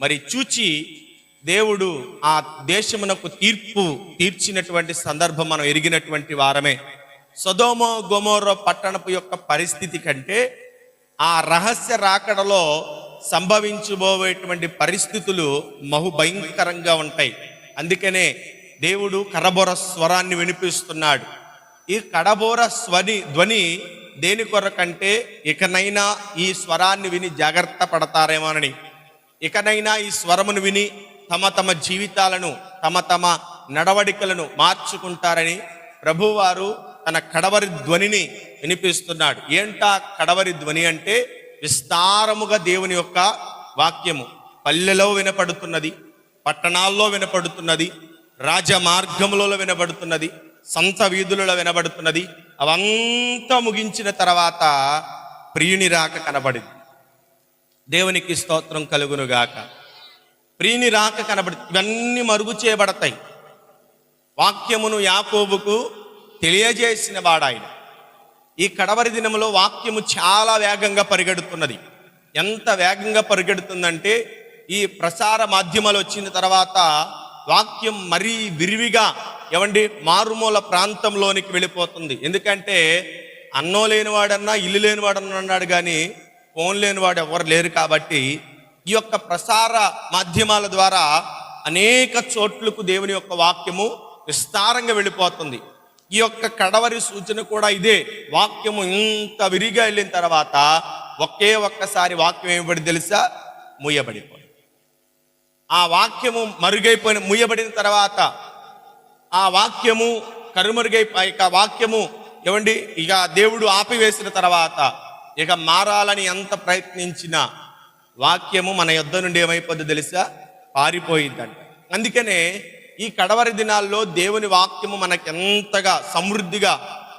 మరి చూచి దేవుడు ఆ దేశమునకు తీర్పు తీర్చినటువంటి సందర్భం మనం ఎరిగినటువంటి వారమే. సొదొమ గొమొర్రా పట్టణపు యొక్క పరిస్థితి కంటే ఆ రహస్య రాకడలో సంభవించబోయేటువంటి పరిస్థితులు బహుభయంకరంగా ఉంటాయి. అందుకనే దేవుడు కడబోర స్వరాన్ని వినిపిస్తున్నాడు. ఈ కడబోర ధ్వని దేని కొరకంటే ఇకనైనా ఈ స్వరాన్ని విని జాగ్రత్త పడతారేమోనని, ఇకనైనా ఈ స్వరమును విని తమ తమ జీవితాలను తమ నడవడికలను మార్చుకుంటారని ప్రభువారు తన కడవరి ధ్వనిని వినిపిస్తున్నాడు. ఏంటా కడవరి ధ్వని అంటే విస్తారముగా దేవుని యొక్క వాక్యము పల్లెలో వినపడుతున్నది, పట్టణాల్లో వినపడుతున్నది, రాజమార్గములలో వినబడుతున్నది, సంత వీధులలో వినబడుతున్నది. అవంతా ముగించిన తర్వాత ప్రియుని రాక కనబడింది. దేవునికి స్తోత్రం కలుగునుగాక. ప్రియుని రాక కనబడి ఇవన్నీ మరుగు చేయబడతాయి. వాక్యమును యాకోబుకు తెలియజేసిన వాడాయన. ఈ కడవరి దినములో వాక్యము చాలా వేగంగా పరిగెడుతున్నది. ఎంత వేగంగా పరిగెడుతుందంటే ఈ ప్రసార మాధ్యమాలు వచ్చిన తర్వాత వాక్యం మరీ విరివిగా మారుమూల ప్రాంతంలోనికి వెళ్ళిపోతుంది. ఎందుకంటే అన్నం లేనివాడన్నా ఇల్లు లేనివాడన్నా అన్నాడు, కానీ ఫోన్ లేనివాడు ఎవరు లేరు. కాబట్టి ఈ యొక్క ప్రసార మాధ్యమాల ద్వారా అనేక చోట్లకు దేవుని యొక్క వాక్యము విస్తారంగా వెళ్ళిపోతుంది. ఈ యొక్క కడవరి సూచన కూడా ఇదే. వాక్యము ఇంత విరిగా వెళ్ళిన తర్వాత ఒక్కసారి వాక్యం ఏమిబడి తెలుసా? మూయబడిపోయింది. ఆ వాక్యము మూయబడిన తర్వాత ఆ వాక్యము కనుమరుగైపోయి వాక్యము ఇక దేవుడు ఆపివేసిన తర్వాత ఇక మారాలని ఎంత ప్రయత్నించినా వాక్యము మన యొద్ద నుండి ఏమైపోద్ది తెలుసా? పారిపోయిందంట. అందుకనే ఈ కడవరి దినాల్లో దేవుని వాక్యము మనకి ఎంతగా సమృద్ధిగా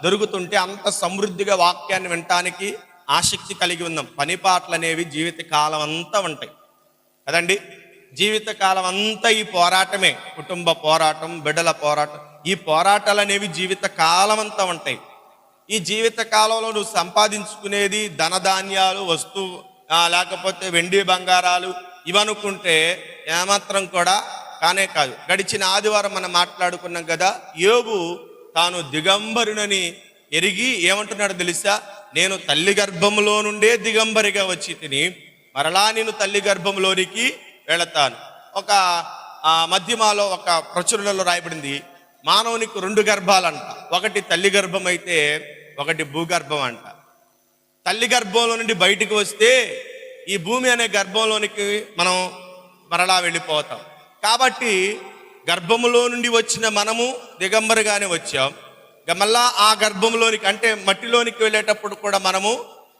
దొరుకుతుంటే అంత సమృద్ధిగా వాక్యాన్ని వినటానికి ఆసక్తి కలిగి ఉందాం. పని పాటలు అనేవి జీవితకాలం అంతా ఉంటాయి కదండి. జీవితకాలం అంతా ఈ పోరాటమే. కుటుంబ పోరాటం, బిడ్డల పోరాటం, ఈ పోరాటాలు అనేవి జీవితకాలం అంతా ఉంటాయి. ఈ జీవిత కాలంలో నువ్వు సంపాదించుకునేది ధనధాన్యాలు, వస్తువు, లేకపోతే వెండి బంగారాలు ఇవనుకుంటే ఏమాత్రం కూడా కానే కాదు. గడిచిన ఆదివారం మనం మాట్లాడుకున్నాం కదా, యోబు తాను దిగంబరునని ఎరిగి ఏమంటున్నాడు తెలుసా? నేను తల్లి గర్భంలో నుండే దిగంబరిగా వచ్చి తిని మరలా నేను తల్లి గర్భంలోనికి వెళతాను. ఒక మధ్యమాలో ఒక ప్రచురణలో రాయబడింది, మానవునికి 2 గర్భాలంట. ఒకటి తల్లి గర్భం అయితే ఒకటి భూగర్భం అంట. తల్లి గర్భంలో నుండి బయటికి వస్తే ఈ భూమి అనే గర్భంలోనికి మనం మరలా వెళ్ళిపోతాం. కాబట్టి గర్భములో నుండి వచ్చిన మనము దిగంబరిగానే వచ్చాం. మళ్ళా ఆ గర్భంలోనికి అంటే మట్టిలోనికి వెళ్ళేటప్పుడు కూడా మనము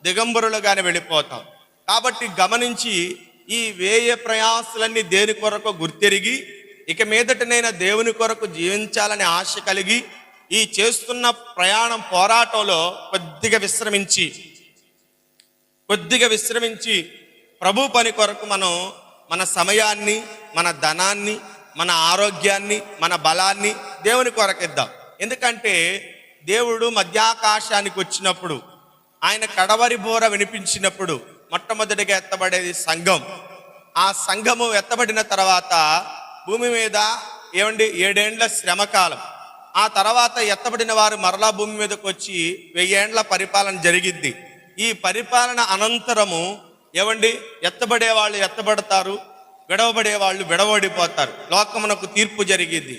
దిగంబరులుగానే వెళ్ళిపోతాం. కాబట్టి గమనించి ఈ వ్యయ ప్రయాసలన్నీ దేని కొరకు గుర్తెరిగి ఇక మీదటనైనా దేవుని కొరకు జీవించాలనే ఆశ కలిగి ఈ చేస్తున్న ప్రయాణం పోరాటంలో కొద్దిగా విశ్రమించి ప్రభు పని కొరకు మనం మన సమయాన్ని, మన ధనాన్ని, మన ఆరోగ్యాన్ని, మన బలాన్ని దేవుని కొరకు ఇద్దాం. ఎందుకంటే దేవుడు మధ్యాకాశానికి వచ్చినప్పుడు, ఆయన కడవరి బోర వినిపించినప్పుడు మొట్టమొదటిగా ఎత్తబడేది సంఘం. ఆ సంఘము ఎత్తబడిన తర్వాత భూమి మీద 7 ఏండ్ల శ్రమకాలం. ఆ తర్వాత ఎత్తబడిన వారు మరలా భూమి మీదకి వచ్చి 1000 ఏండ్ల పరిపాలన జరిగిద్ది. ఈ పరిపాలన అనంతరము ఎత్తబడే వాళ్ళు ఎత్తబడతారు, విడవబడే వాళ్ళు విడవబడిపోతారు. లోకమునకు తీర్పు జరిగిద్ది.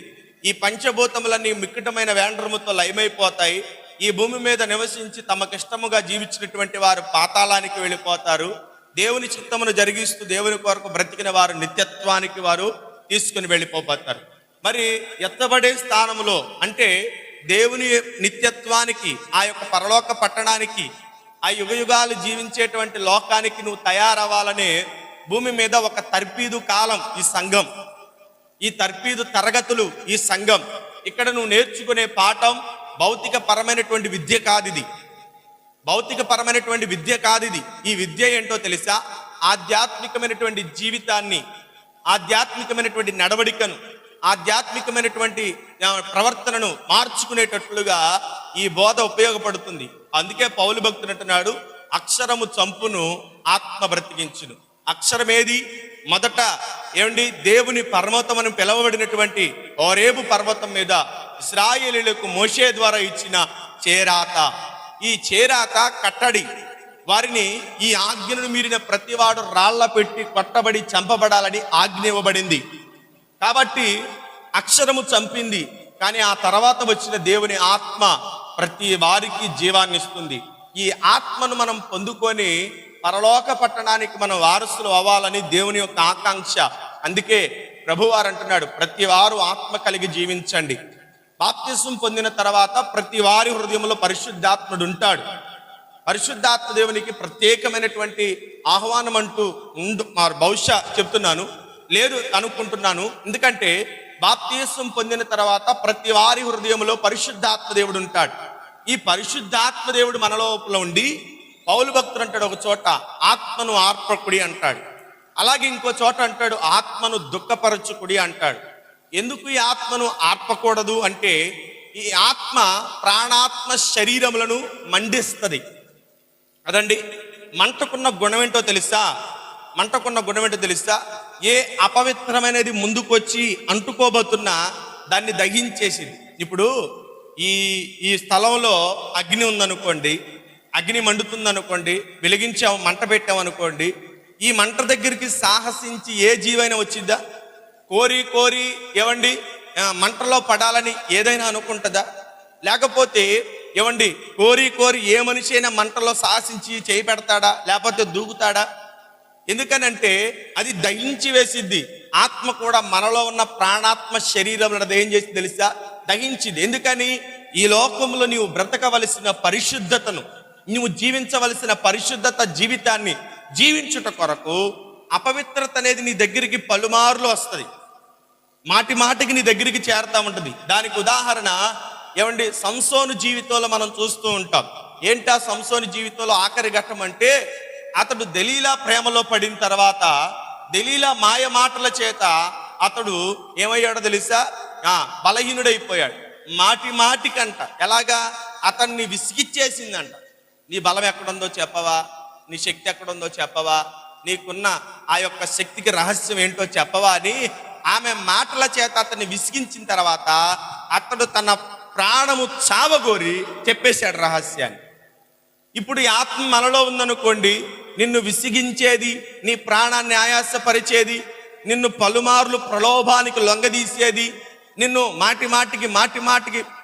ఈ పంచభూతములన్నీ మిక్కటమైన వేండ్రముతో లయమైపోతాయి. ఈ భూమి మీద నివసించి తమకిష్టముగా జీవించినటువంటి వారు పాతాళానికి వెళ్ళిపోతారు. దేవుని చిత్తమును జరిగిస్తూ దేవుని కొరకు బ్రతికిన వారు నిత్యత్వానికి వారు తీసుకుని వెళ్ళిపోతారు. మరి ఎత్తబడే స్థానంలో అంటే దేవుని నిత్యత్వానికి, ఆ యొక్క పరలోక పట్టణానికి, ఆ యుగయుగాలు జీవించేటువంటి లోకానికి నువ్వు తయారవ్వాలనే భూమి మీద ఒక తర్పీదు కాలం ఈ సంఘం, ఈ తర్పీదు తరగతులు ఈ సంఘం. ఇక్కడ నువ్వు నేర్చుకునే పాఠం భౌతిక పరమైనటువంటి విద్య కాదిది. ఈ విద్య ఏంటో తెలుసా? ఆధ్యాత్మికమైనటువంటి జీవితాన్ని, ఆధ్యాత్మికమైనటువంటి నడవడికను, ఆధ్యాత్మికమైనటువంటి ప్రవర్తనను మార్చుకునేటట్లుగా ఈ బోధ ఉపయోగపడుతుంది. అందుకే పౌలు భక్తుడు అంటున్నాడు, అక్షరము చంపును, ఆత్మ బ్రతికించును. అక్షరమేది? మొదట దేవుని పర్వతమని పిలువబడినటువంటి హోరేబు పర్వతం మీద ఇశ్రాయేలీయులకు మోషే ద్వారా ఇచ్చిన చేరాత. ఈ చేరాత కట్టడి. వారిని ఈ ఆజ్ఞను మీరిన ప్రతివాడు రాళ్ల పెట్టి కొట్టబడి చంపబడాలని ఆజ్ఞ ఇవ్వబడింది. కాబట్టి అక్షరము చంపింది, కానీ ఆ తర్వాత వచ్చిన దేవుని ఆత్మ ప్రతి వారికి జీవాన్ని ఇస్తుంది. ఈ ఆత్మను మనం పొందుకొని పరలోక పట్టణానికి మనం వారసులు అవ్వాలని దేవుని యొక్క ఆకాంక్ష. అందుకే ప్రభువారు అంటున్నాడు, ప్రతి వారు ఆత్మ కలిగి జీవించండి. బాప్తిస్మం పొందిన తర్వాత ప్రతి వారి హృదయంలో పరిశుద్ధాత్ముడు ఉంటాడు. పరిశుద్ధాత్మ దేవునికి ప్రత్యేకమైనటువంటి ఆహ్వానం అంటూ బహుశా చెప్తున్నాను, లేదు అనుకుంటున్నాను. ఎందుకంటే బాప్తిస్మం పొందిన తర్వాత ప్రతి వారి హృదయంలో పరిశుద్ధాత్మ దేవుడు ఉంటాడు. ఈ పరిశుద్ధాత్మ దేవుడు మనలో ఉండి, పౌలు భక్తుడు అంటాడు ఒక చోట ఆత్మను ఆర్పకుడి అంటాడు. అలాగే ఇంకో చోట అంటాడు ఆత్మను దుఃఖపరచుకుడి అంటాడు. ఎందుకు ఈ ఆత్మను ఆర్పకూడదు అంటే, ఈ ఆత్మ ప్రాణాత్మ శరీరములను మండిస్తుంది కదండి. మంటకున్న గుణం ఏంటో తెలుసా? ఏ అపవిత్రమైనది ముందుకు వచ్చి అంటుకోబోతున్నా దాన్ని దహించేసింది. ఇప్పుడు ఈ స్థలంలో అగ్ని ఉందనుకోండి, అగ్ని మండుతుందనుకోండి, వెలిగించాము, మంట పెట్టామనుకోండి, ఈ మంట దగ్గరికి సాహసించి ఏ జీవైనా వచ్చిద్దా? కోరి మంటలో పడాలని ఏదైనా అనుకుంటుందా? లేకపోతే కోరి ఏ మనిషి అయినా మంటలో సాహసించి చేయి పెడతాడా? లేకపోతే దూకుతాడా? ఎందుకనంటే అది దహించి వేసిద్ది. ఆత్మ కూడా మనలో ఉన్న ప్రాణాత్మ శరీరంలో ఏం చేసి తెలుసా? దహించింది. ఎందుకని? ఈ లోకంలో నీవు బ్రతకవలసిన పరిశుద్ధతను, నువ్వు జీవించవలసిన పరిశుద్ధత జీవితాన్ని జీవించుట కొరకు అపవిత్రత అనేది నీ దగ్గరికి పలుమార్లు వస్తుంది, మాటి మాటికి నీ దగ్గరికి చేరుతా ఉంటుంది. దానికి ఉదాహరణ సంసోను జీవితంలో మనం చూస్తూ ఉంటాం. ఏంటా సంసోను జీవితంలో ఆఖరి ఘట్టం అంటే, అతడు దెలీలా ప్రేమలో పడిన తర్వాత దెలీలా మాయ మాటల చేత అతడు ఏమయ్యాడో తెలుసా? బలహీనుడైపోయాడు. మాటికంట ఎలాగా? అతన్ని విసిగిచ్చేసిందంట. నీ బలం ఎక్కడుందో చెప్పవా? నీ శక్తి ఎక్కడుందో చెప్పవా? నీకున్న ఆ యొక్క శక్తికి రహస్యం ఏంటో చెప్పవా అని ఆమె మాటల చేత అతన్ని విసిగించిన తర్వాత అతడు తన ప్రాణము చావగోరి చెప్పేశాడు రహస్యాన్ని. ఇప్పుడు ఈ ఆత్మ మనలో ఉందనుకోండి, నిన్ను విసిగించేది, నీ ప్రాణాన్ని ఆయాసపరిచేది, నిన్ను పలుమార్లు ప్రలోభానికి లొంగదీసేది, నిన్ను మాటిమాటికి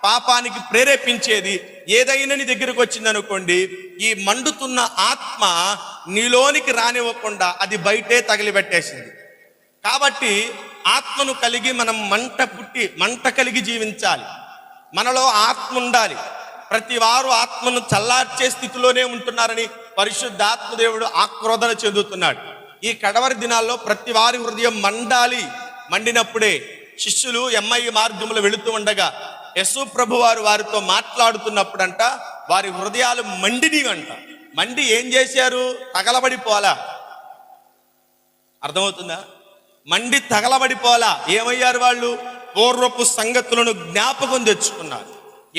పాపానికి ప్రేరేపించేది ఏదైనా నీ దగ్గరకు వచ్చిందనుకోండి, ఈ మండుతున్న ఆత్మ నీలోనికి రానివ్వకుండా అది బయటే తగిలిపెట్టేసింది. కాబట్టి ఆత్మను కలిగి మనం మంట కలిగి జీవించాలి. మనలో ఆత్మ ఉండాలి. ప్రతి వారు ఆత్మను చల్లార్చే స్థితిలోనే ఉంటున్నారని పరిశుద్ధాత్మ దేవుడు ఆక్రోధన చెందుతున్నాడు. ఈ కడవరి దినాల్లో ప్రతి వారి హృదయం మండాలి. మండినప్పుడే శిష్యులు ఎమ్మై మార్గంలో వెళుతూ ఉండగా యేసు ప్రభు వారితో మాట్లాడుతున్నప్పుడంట వారి హృదయాలు మండినివంట. మండి ఏం చేశారు? తగలబడిపోలా. అర్థమవుతుందా? మండి తగలబడిపోలా. ఏమయ్యారు వాళ్ళు? పూర్వపు సంగతులను జ్ఞాపకం తెచ్చుకున్నారు.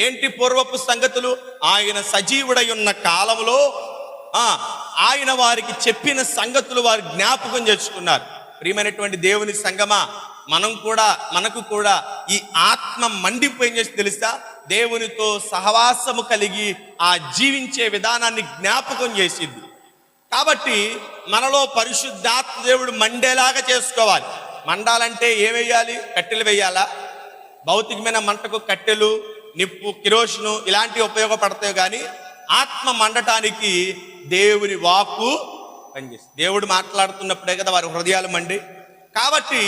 ఏంటి పూర్వపు సంగతులు? ఆయన సజీవుడై ఉన్న కాలంలో ఆయన వారికి చెప్పిన సంగతులు వారు జ్ఞాపకం తెచ్చుకున్నారు. ప్రియమైనటువంటి దేవుని సంగమా, మనకు కూడా ఈ ఆత్మ మండిపోయి చేసి తెలుసా? దేవునితో సహవాసము కలిగి ఆ జీవించే విధానాన్ని జ్ఞాపకం చేసింది. కాబట్టి మనలో పరిశుద్ధాత్మ దేవుడు మండేలాగా చేసుకోవాలి. మండాలంటే ఏం వేయాలి? కట్టెలు వేయాలా? భౌతికమైన మంటకు కట్టెలు, నిప్పు, కిరోషను ఇలాంటివి ఉపయోగపడతాయి. కానీ ఆత్మ మండటానికి దేవుని వాక్కు పనిచేస్తుంది. దేవుడు మాట్లాడుతున్నప్పుడే కదా వారి హృదయాలు మండి. కాబట్టి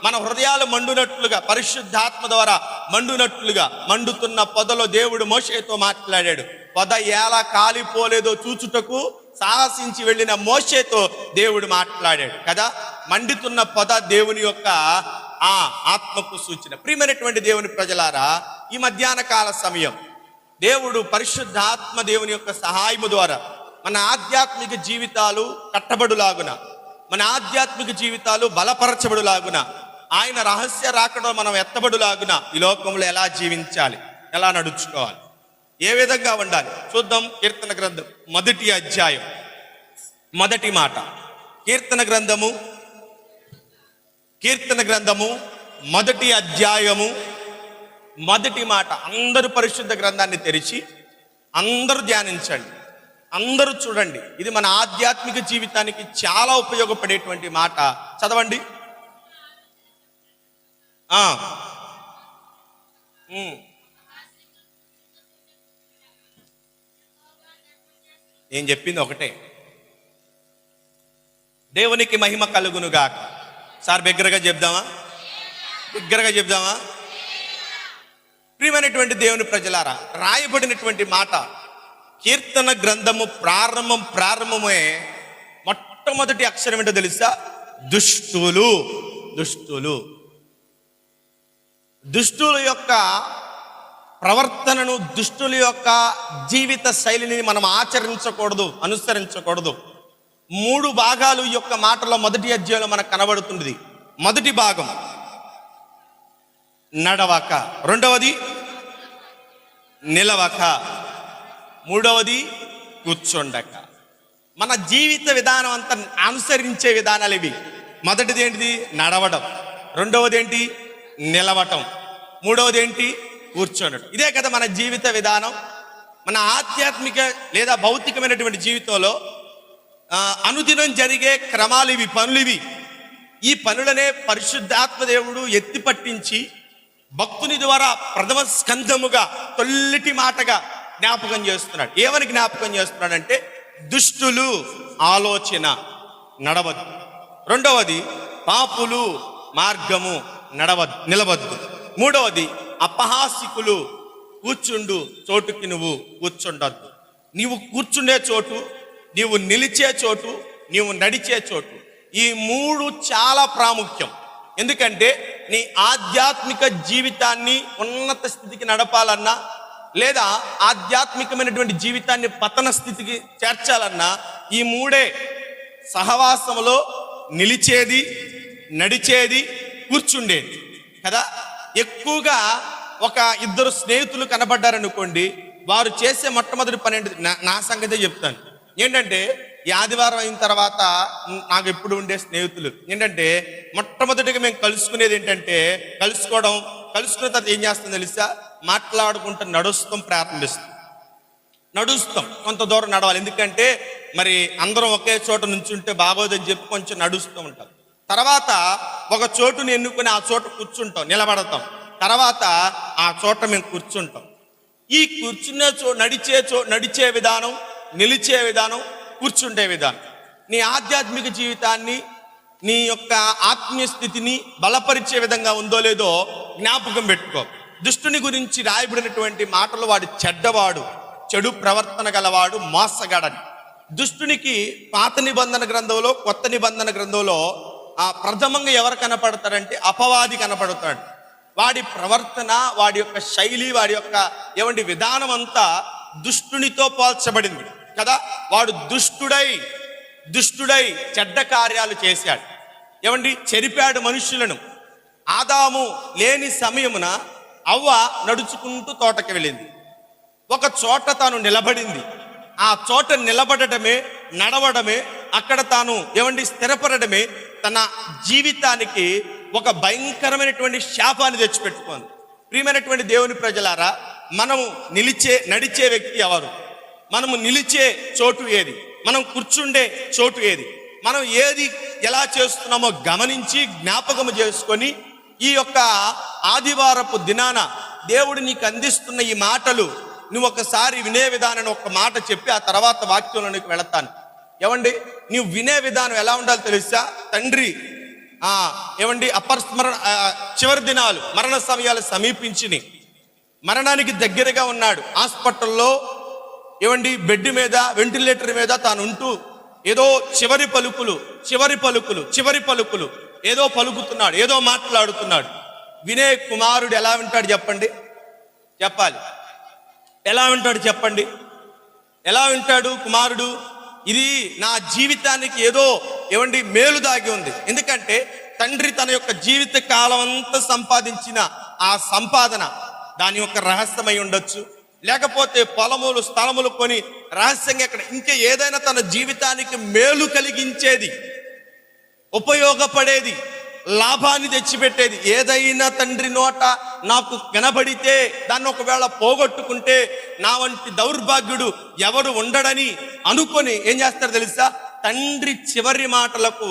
మన హృదయాలు మండునట్లుగా, పరిశుద్ధాత్మ ద్వారా మండునట్లుగా, మండుతున్న పొదలో దేవుడు మోషేతో మాట్లాడాడు. పొద ఎలా కాలిపోలేదో చూచుటకు సాహసించి వెళ్ళిన మోషేతో దేవుడు మాట్లాడాడు కదా. మండుతున్న పొద దేవుని యొక్క ఆత్మకు సూచన. ప్రియమైనటువంటి దేవుని ప్రజలారా, ఈ మధ్యాహ్న కాల సమయం దేవుడు పరిశుద్ధాత్మ దేవుని యొక్క సహాయము ద్వారా మన ఆధ్యాత్మిక జీవితాలు కట్టబడులాగున, మన ఆధ్యాత్మిక జీవితాలు బలపరచబడులాగున, ఆయన రహస్య రాకడో మనం ఎత్తబడులాగున ఈ లోకంలో ఎలా జీవించాలి, ఎలా నడుచుకోవాలి, ఏ విధంగా ఉండాలి చూద్దాం. కీర్తన గ్రంథం 1వ అధ్యాయం 1వ మాట. కీర్తన గ్రంథము మొదటి అధ్యాయము మొదటి మాట. అందరూ పరిశుద్ధ గ్రంథాన్ని తెరిచి అందరూ ధ్యానించండి, అందరూ చూడండి. ఇది మన ఆధ్యాత్మిక జీవితానికి చాలా ఉపయోగపడేటువంటి మాట. చదవండి. నేను చెప్పింది ఒకటే, దేవునికి మహిమ కలుగునుగాక. సార్ బిగ్గరగా చెప్దామా? ప్రియమైనటువంటి దేవుని ప్రజలారా, రాయబడినటువంటి మాట కీర్తన గ్రంథము ప్రారంభమే మొట్టమొదటి అక్షరం ఏంటో తెలుసా? దుష్టులు. దుష్టుల యొక్క ప్రవర్తనను, దుష్టుల యొక్క జీవిత శైలిని మనం అనుసరించకూడదు. 3 భాగాలు ఈ యొక్క మాటలో మొదటి అధ్యాయంలో మనకు కనబడుతుంది. మొదటి భాగం నడవక, రెండవది నిలవక, మూడవది కూర్చోండక. మన జీవిత విధానం అంతా అనుసరించే విధానాలు ఇవి. మొదటిది ఏంటిది? నడవడం. రెండవది ఏంటి? నిలవటం. మూడవది ఏంటి? కూర్చోండటం. ఇదే కదా మన జీవిత విధానం. మన ఆధ్యాత్మిక లేదా భౌతికమైనటువంటి జీవితంలో అనుదినం జరిగే క్రమాలు ఇవి, పనులు ఇవి. ఈ పనులనే పరిశుద్ధాత్మ దేవుడు ఎత్తి పట్టించి భక్తుని ద్వారా ప్రథమ స్కంధముగా తొల్లిటి మాటగా జ్ఞాపకం చేస్తున్నాడు. ఏమని జ్ఞాపకం చేస్తున్నాడంటే, దుష్టులు ఆలోచన నడవద్దు. రెండవది పాపులు మార్గము నిలవద్దు. మూడవది అపహాసికులు కూర్చుండు చోటుకి నువ్వు కూర్చుండద్దు. నీవు కూర్చుండే చోటు, నీవు నిలిచే చోటు, నీవు నడిచే చోటు, ఈ 3 చాలా ప్రాముఖ్యం. ఎందుకంటే నీ ఆధ్యాత్మిక జీవితాన్ని ఉన్నత స్థితికి నడపాలన్నా, లేదా ఆధ్యాత్మికమైనటువంటి జీవితాన్ని పతన స్థితికి చేర్చాలన్నా ఈ 3 సహవాసంలో నిలిచేది, నడిచేది, కూర్చుండేది కదా. ఎక్కువగా ఒక 2 స్నేహితులు కనబడ్డారనుకోండి, వారు చేసే మొట్టమొదటి పని ఏంటి? నా సంగతే చెప్తాను. ఏంటంటే, ఈ ఆదివారం అయిన తర్వాత నాకు ఎప్పుడు ఉండే స్నేహితులు ఏంటంటే, మొట్టమొదటిగా మేము కలుసుకునేది ఏంటంటే, కలుసుకున్న తర్వాత ఏం చేస్తాం తెలుసా? మాట్లాడుకుంటూ నడుస్తాం. కొంత దూరం నడవాలి. ఎందుకంటే మరి అందరం ఒకే చోట నుంచుంటే బాగోదని చెప్పి కొంచెం నడుస్తూ ఉంటాం. తర్వాత ఒక చోటుని ఎన్నుకొని ఆ చోట కూర్చుంటాం, నిలబడతాం. తర్వాత ఆ చోట మేము కూర్చుంటాం. ఈ కూర్చునే నడిచే విధానం, నిలిచే విధానం, కూర్చుండే విధానం నీ ఆధ్యాత్మిక జీవితాన్ని, నీ యొక్క ఆత్మీయ స్థితిని బలపరిచే విధంగా ఉందో లేదో జ్ఞాపకం పెట్టుకో. దుష్టుని గురించి రాయబడినటువంటి మాటలు, వాడు చెడ్డవాడు, చెడు ప్రవర్తన గలవాడు, మోసగాడని. దుష్టునికి పాత నిబంధన గ్రంథంలో, కొత్త నిబంధన గ్రంథంలో ప్రథమంగా ఎవరు కనపడతారంటే అపవాది కనపడతాడు. వాడి ప్రవర్తన, వాడి యొక్క శైలి, వాడి యొక్క విధానం అంతా దుష్టునితో పోల్చబడింది కదా. వాడు దుష్టుడై చెడ్డ కార్యాలు చేశాడు. చెరిపాడు మనుషులను. ఆదాము లేని సమయమున అవ్వ నడుచుకుంటూ తోటకి వెళ్ళింది. ఒక చోట తాను నిలబడింది. ఆ చోట నిలబడటమే, నడవడమే, అక్కడ తాను స్థిరపడటమే తన జీవితానికి ఒక భయంకరమైనటువంటి శాపాన్ని తెచ్చిపెట్టుకుంది. ప్రియమైనటువంటి దేవుని ప్రజలారా, మనము నడిచే వ్యక్తి ఎవరు? మనము నిలిచే చోటు ఏది? మనం కూర్చుండే చోటు ఏది? మనం ఏది ఎలా చేస్తున్నామో గమనించి జ్ఞాపకము చేసుకొని, ఈ యొక్క ఆదివారపు దినాన దేవుడు నీకు అందిస్తున్న ఈ మాటలు నువ్వు ఒకసారి వినే విధానాన్ని ఒక మాట చెప్పి ఆ తర్వాత వాక్యంలోనికి వెళతాను. నువ్వు వినే విధానం ఎలా ఉండాలో తెలుసా? తండ్రి అపస్మరణ, చివరి దినాలు, మరణ సమయాలు సమీపించిని, మరణానికి దగ్గరగా ఉన్నాడు. హాస్పిటల్లో బెడ్ మీద, వెంటిలేటర్ మీద తాను ఉంటూ ఏదో చివరి పలుకులు ఏదో పలుకుతున్నాడు, ఏదో మాట్లాడుతున్నాడు. వినే కుమారుడు ఎలా వింటాడు చెప్పాలి. ఎలా వింటాడు చెప్పండి? ఎలా వింటాడు కుమారుడు? ఇది నా జీవితానికి ఏదో మేలు దాగి ఉంది. ఎందుకంటే తండ్రి తన యొక్క జీవిత కాలం అంతా సంపాదించిన ఆ సంపాదన దాని యొక్క రహస్యమై ఉండొచ్చు. లేకపోతే పొలములు, స్థలములు కొని రహస్యంగా ఇంకా ఏదైనా తన జీవితానికి మేలు కలిగించేది ఉపయోగపడేది, లాభాన్ని తెచ్చిపెట్టేది. ఏదైనా తండ్రి నోట నాకు వినబడితే దాన్ని ఒకవేళ పోగొట్టుకుంటే నా వంటి దౌర్భాగ్యుడు ఎవడు ఉండడని అనుకొని ఏం చేస్తాడు తెలుసా? తండ్రి చివరి మాటలకు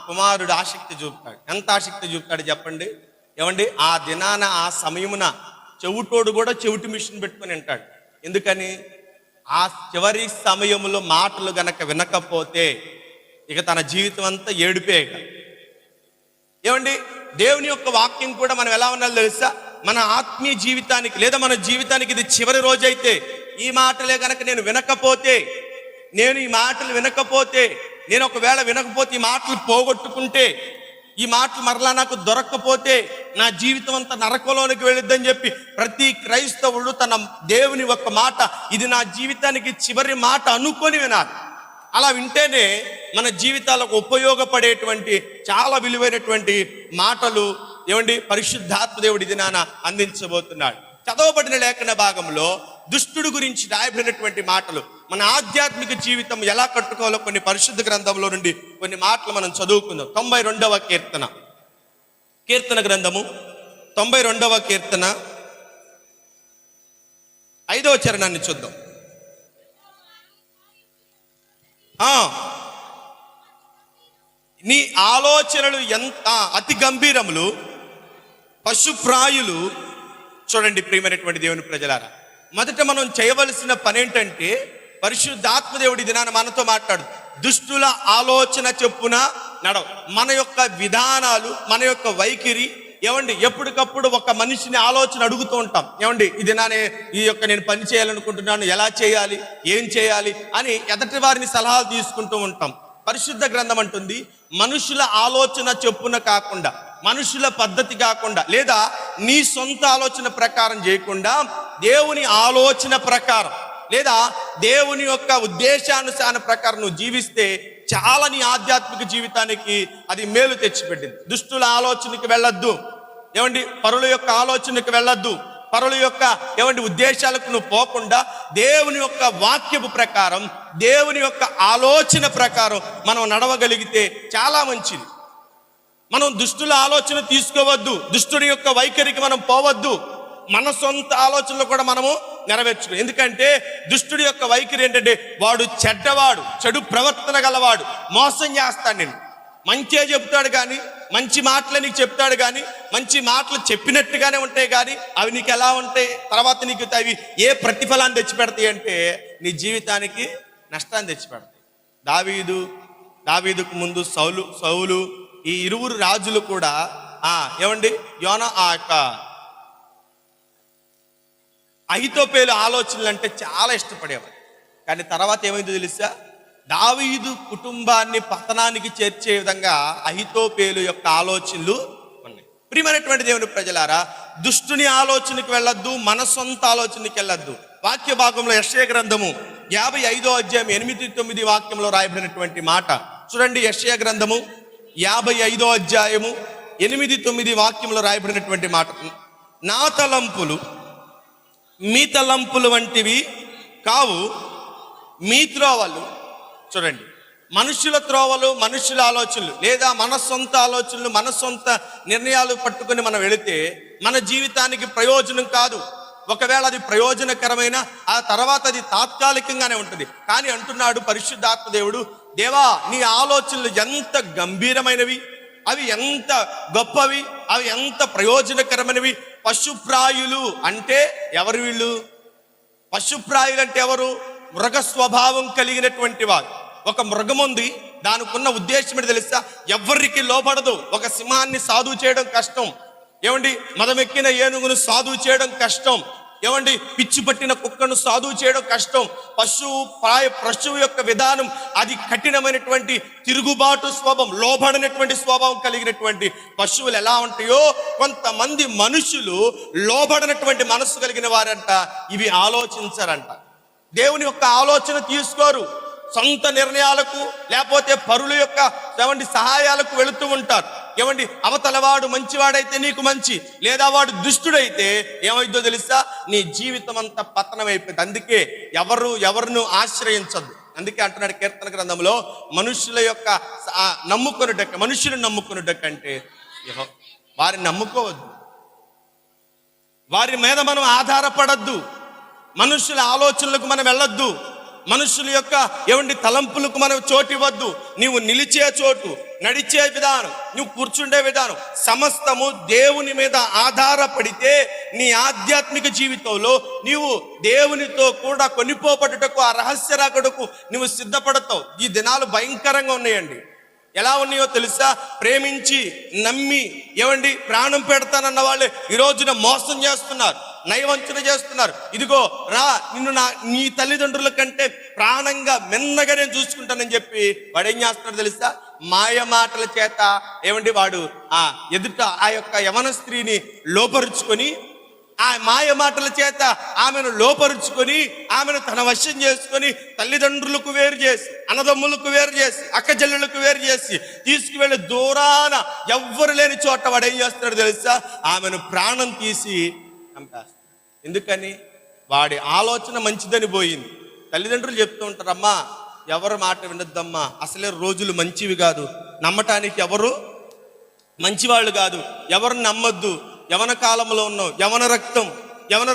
కుమారుడు ఆసక్తి చూపుతాడు. ఎంత ఆసక్తి చూపుతాడు చెప్పండి? ఏమండి, ఆ దినాన ఆ సమయమున చెవిటోడు కూడా చెవిటి మిషన్ పెట్టుకొని వింటాడు. ఎందుకని? ఆ చివరి సమయంలో మాటలు గనక వినకపోతే ఇక తన జీవితం అంతా ఏడుపే. ఏమండి, దేవుని యొక్క వాక్యం కూడా మనం ఎలా ఉండాలో తెలుసా? మన ఆత్మీయ జీవితానికి లేదా మన జీవితానికి ఇది చివరి రోజు అయితే ఈ మాటలే గనక నేను వినకపోతే, నేను ఈ మాటలు వినకపోతే, నేను ఒకవేళ వినకపోతే ఈ మాటలు పోగొట్టుకుంటే, ఈ మాటలు మరలా నాకు దొరక్కపోతే నా జీవితం అంతా నరకంలోనికి వెళ్ళిద్దని చెప్పి ప్రతి క్రైస్తవుడు తన దేవుని ఒక్క మాట ఇది నా జీవితానికి చివరి మాట అనుకొని వినాలి. అలా వింటేనే మన జీవితాలకు ఉపయోగపడేటువంటి చాలా విలువైనటువంటి మాటలు ఏమండి పరిశుద్ధాత్మ దేవుడి దినాన అందించబోతున్నాడు. చదవబడిన లేఖన భాగంలో దుష్టుడు గురించి రాయబడినటువంటి మాటలు, మన ఆధ్యాత్మిక జీవితం ఎలా కట్టుకోవాలో కొన్ని పరిశుద్ధ గ్రంథంలో నుండి కొన్ని మాటలు మనం చదువుకుందాం. 92వ కీర్తన గ్రంథము 92వ కీర్తన 5వ చరణాన్ని చూద్దాం. నీ ఆలోచనలు ఎంత అతి గంభీరములు, పశుప్రాయులు. చూడండి ప్రియమైనటువంటి దేవుని ప్రజలారా, మొదట మనం చేయవలసిన పని ఏంటంటే పరిశుద్ధాత్మ దేవుడి దినాన మనతో మాట్లాడు. దుష్టుల ఆలోచన చొప్పున నడవ. మన యొక్క విధానాలు, మన యొక్క వైఖరి ఏమండి ఎప్పటికప్పుడు ఒక మనిషిని ఆలోచన అడుగుతూ ఉంటాం. ఏమండి నేను పని చేయాలనుకుంటున్నాను, ఎలా చేయాలి, ఏం చేయాలి అని ఎదటి వారిని సలహాలు తీసుకుంటూ ఉంటాం. పరిశుద్ధ గ్రంథం అంటుంది మనుషుల ఆలోచన చొప్పున కాకుండా, మనుషుల పద్ధతి కాకుండా, లేదా నీ సొంత ఆలోచన ప్రకారం చేయకుండా దేవుని ఆలోచన ప్రకారం లేదా దేవుని యొక్క ఉద్దేశానుసార ప్రకారం నువ్వు జీవిస్తే చాలా నీ ఆధ్యాత్మిక జీవితానికి అది మేలు తెచ్చిపెట్టింది. దుష్టుల ఆలోచనకి వెళ్ళొద్దు. ఏమండి పరుల యొక్క ఆలోచనకి వెళ్ళొద్దు. పరుల యొక్క ఉద్దేశాలకు నువ్వు పోకుండా దేవుని యొక్క వాక్యపు ప్రకారం, దేవుని యొక్క ఆలోచన ప్రకారం మనం నడవగలిగితే చాలా మంచిది. మనం దుష్టుల ఆలోచన తీసుకోవద్దు, దుష్టుడి యొక్క వైఖరికి మనం పోవద్దు. మన సొంత ఆలోచనలు కూడా మనము నెరవేర్చుకో. ఎందుకంటే దుష్టుడి యొక్క వైఖరి ఏంటంటే వాడు చెడ్డవాడు, చెడు ప్రవర్తన గలవాడు, మోసం చేస్తాడు. నేను మంచిగా చెప్తాడు కానీ, మంచి మాటలు నీకు చెప్తాడు కానీ, మంచి మాటలు చెప్పినట్టుగానే ఉంటాయి కానీ అవి నీకు ఎలా ఉంటాయి, తర్వాత నీకు అవి ఏ ప్రతిఫలాన్ని తెచ్చిపెడతాయి అంటే నీ జీవితానికి నష్టాన్ని తెచ్చిపెడతాయి. దావీదుకు ముందు సౌలు ఈ ఇరువురు రాజులు కూడా అహితోపేలు ఆలోచనలు అంటే చాలా ఇష్టపడేవారు. కానీ తర్వాత ఏమైందో తెలుసా? దావీదు కుటుంబాన్ని పతనానికి చేర్చే విధంగా అహితోపేలు యొక్క ఆలోచనలు ఉన్నాయి. ప్రియమైనటువంటి దేవుని ప్రజలారా, దుష్టుని ఆలోచనకి వెళ్ళొద్దు, మన సొంత ఆలోచనకి వెళ్ళొద్దు. వాక్య భాగంలో యెషయా గ్రంథము 55వ అధ్యాయం 8-9 వాక్యంలో రాయబడినటువంటి మాట చూడండి. యెషయా గ్రంథము 55వ అధ్యాయము 8-9 వాక్యంలో రాయబడినటువంటి మాట, నా తలంపులు మీ తలంపులు వంటివి కావు, మీ త్రోవలు. చూడండి, మనుషుల త్రోవలు, మనుషుల ఆలోచనలు లేదా మన సొంత ఆలోచనలు, మన సొంత నిర్ణయాలు పట్టుకొని మనం వెళితే మన జీవితానికి ప్రయోజనం కాదు. ఒకవేళ అది ప్రయోజనకరమైన ఆ తర్వాత అది తాత్కాలికంగానే ఉంటుంది. కానీ అంటున్నాడు పరిశుద్ధాత్మ దేవుడు, దేవా నీ ఆలోచనలు ఎంత గంభీరమైనవి, అవి ఎంత గొప్పవి, అవి ఎంత ప్రయోజనకరమైనవి. పశుప్రాయులు అంటే ఎవరు వీళ్ళు? పశుప్రాయులు అంటే ఎవరు? మృగ స్వభావం కలిగినటువంటి వారు. ఒక మృగం ఉంది, దానికి ఉన్న ఉద్దేశం ఏంటి తెలుసా? ఎవరికి లోబడదు. ఒక సింహాన్ని సాధువు చేయడం కష్టం. మదమెక్కిన ఏనుగును సాధువు చేయడం కష్టం. పిచ్చి పట్టిన కుక్కను సాధువు చేయడం కష్టం. పశువు యొక్క విధానం అది కఠినమైనటువంటి తిరుగుబాటు స్వభావం, లోబడినటువంటి స్వభావం కలిగినటువంటి పశువులు ఎలా ఉంటాయో కొంతమంది మనుషులు లోబడినటువంటి మనసు కలిగిన వారంట. ఇవి ఆలోచించారంట, దేవుని యొక్క ఆలోచన తీసుకోరు. సొంత నిర్ణయాలకు లేకపోతే పరుల యొక్క సహాయాలకు వెళుతూ ఉంటారు. అవతలవాడు మంచివాడైతే నీకు మంచి, లేదా వాడు దుష్టుడైతే ఏమైందో తెలుసా? నీ జీవితం అంతా పతనం అయిపోయింది. అందుకే ఎవరును ఆశ్రయించద్దు. అందుకే అంటున్నాడు కీర్తన గ్రంథంలో, మనుషుల యొక్క మనుషులను నమ్ముకొనుట కంటే వారిని నమ్ముకోవద్దు, వారి మీద మనం ఆధారపడద్దు, మనుషుల ఆలోచనలకు మనం వెళ్ళొద్దు, మనుషుల యొక్క తలంపులకు మనం చోటు ఇవ్వద్దు. నీవు నిలిచే చోటు, నడిచే విధానం, నువ్వు కూర్చుండే విధానం సమస్తము దేవుని మీద ఆధారపడితే నీ ఆధ్యాత్మిక జీవితంలో నీవు దేవునితో కూడా కొనిపోబడుటకు, ఆ రహస్య రాకడకు నువ్వు సిద్ధపడతావు. ఈ దినాలు భయంకరంగా ఉన్నాయండి. ఎలా ఉన్నాయో తెలుసా? ప్రేమించి నమ్మి ప్రాణం పెడతానన్న వాళ్ళే ఈ రోజున మోసం చేస్తున్నారు, నయవంచన చేస్తున్నారు. ఇదిగో రా, నిన్ను నీ తల్లిదండ్రుల కంటే ప్రాణంగా మిన్నగా నేను చూసుకుంటానని చెప్పి వాడు ఏం చేస్తున్నాడు తెలుసా? మాయ మాటల చేత వాడు ఎదుట ఆ యొక్క యవన స్త్రీని లోపరుచుకొని, ఆ మాయ మాటల చేత ఆమెను లోపరుచుకొని, ఆమెను తన వశం చేసుకొని, తల్లిదండ్రులకు వేరు చేసి, అన్నదమ్ములకు వేరు చేసి, అక్కచెల్లెలకు వేరు చేసి తీసుకువెళ్ళి దూరాన ఎవ్వరు లేని చోట వాడు ఏం చేస్తున్నాడు తెలుసా? ఆమెను ప్రాణం తీసి చంపేస్తాడు. ఎందుకని? వాడి ఆలోచన మంచిదని పోయింది. తల్లిదండ్రులు చెప్తూ ఉంటారమ్మా, ఎవరు మాట వినొద్దమ్మా, అసలే రోజులు మంచివి కాదు, నమ్మటానికి ఎవరు మంచివాళ్ళు కాదు, ఎవరు నమ్మొద్దు, యవన కాలంలో ఉన్నావు, యవన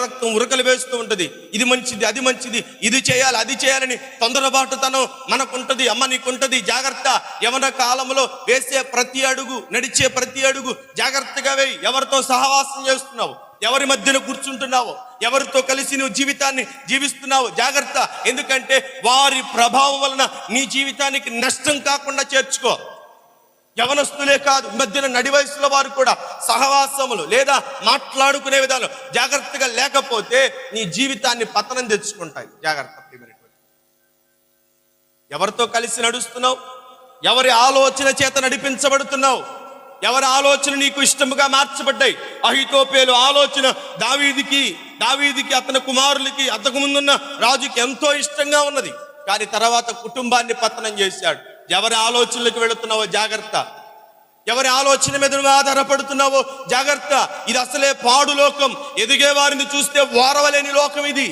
రక్తం ఉరకలు వేస్తూ ఉంటుంది, ఇది మంచిది అది మంచిది, ఇది చేయాలి అది చేయాలని తొందరబాటుతనం మనకుంటది. అమ్మ నీకుంటది, జాగ్రత్త. యవన కాలంలో వేసే ప్రతి అడుగు, నడిచే ప్రతి అడుగు జాగ్రత్తగా వేయి. ఎవరితో సహవాసం చేస్తున్నావు, ఎవరి మధ్యన కూర్చుంటున్నావో, ఎవరితో కలిసి నువ్వు జీవితాన్ని జీవిస్తున్నావు, జాగ్రత్త. ఎందుకంటే వారి ప్రభావం వలన నీ జీవితానికి నష్టం కాకుండా చేర్చుకో. యవనస్తులే కాదు, మధ్యన నడి వయసులో వారు కూడా సహవాసములు లేదా మాట్లాడుకునే విధాలు జాగ్రత్తగా లేకపోతే నీ జీవితాన్ని పతనం తెచ్చుకుంటాయి. జాగ్రత్త. ఎవరితో కలిసి నడుస్తున్నావు, ఎవరి ఆలోచన చేత నడిపించబడుతున్నావు, ఎవరి ఆలోచన నీకు ఇష్టముగా మార్చబడ్డాయి. అహీతోపేలు ఆలోచన దావీదికి అతని కుమారులకి, అంతకు ముందున్న రాజుకి ఎంతో ఇష్టంగా ఉన్నది, కానీ తర్వాత కుటుంబాన్ని పతనం చేశాడు. ఎవరి ఆలోచనలకు వెళుతున్నావో జాగ్రత్త, ఎవరి ఆలోచన మీద ఆధారపడుతున్నావో జాగ్రత్త. ఇది అసలే పాడు లోకం, ఎదిగే వారిని చూస్తే ఓర్వలేని లోకం ఇది.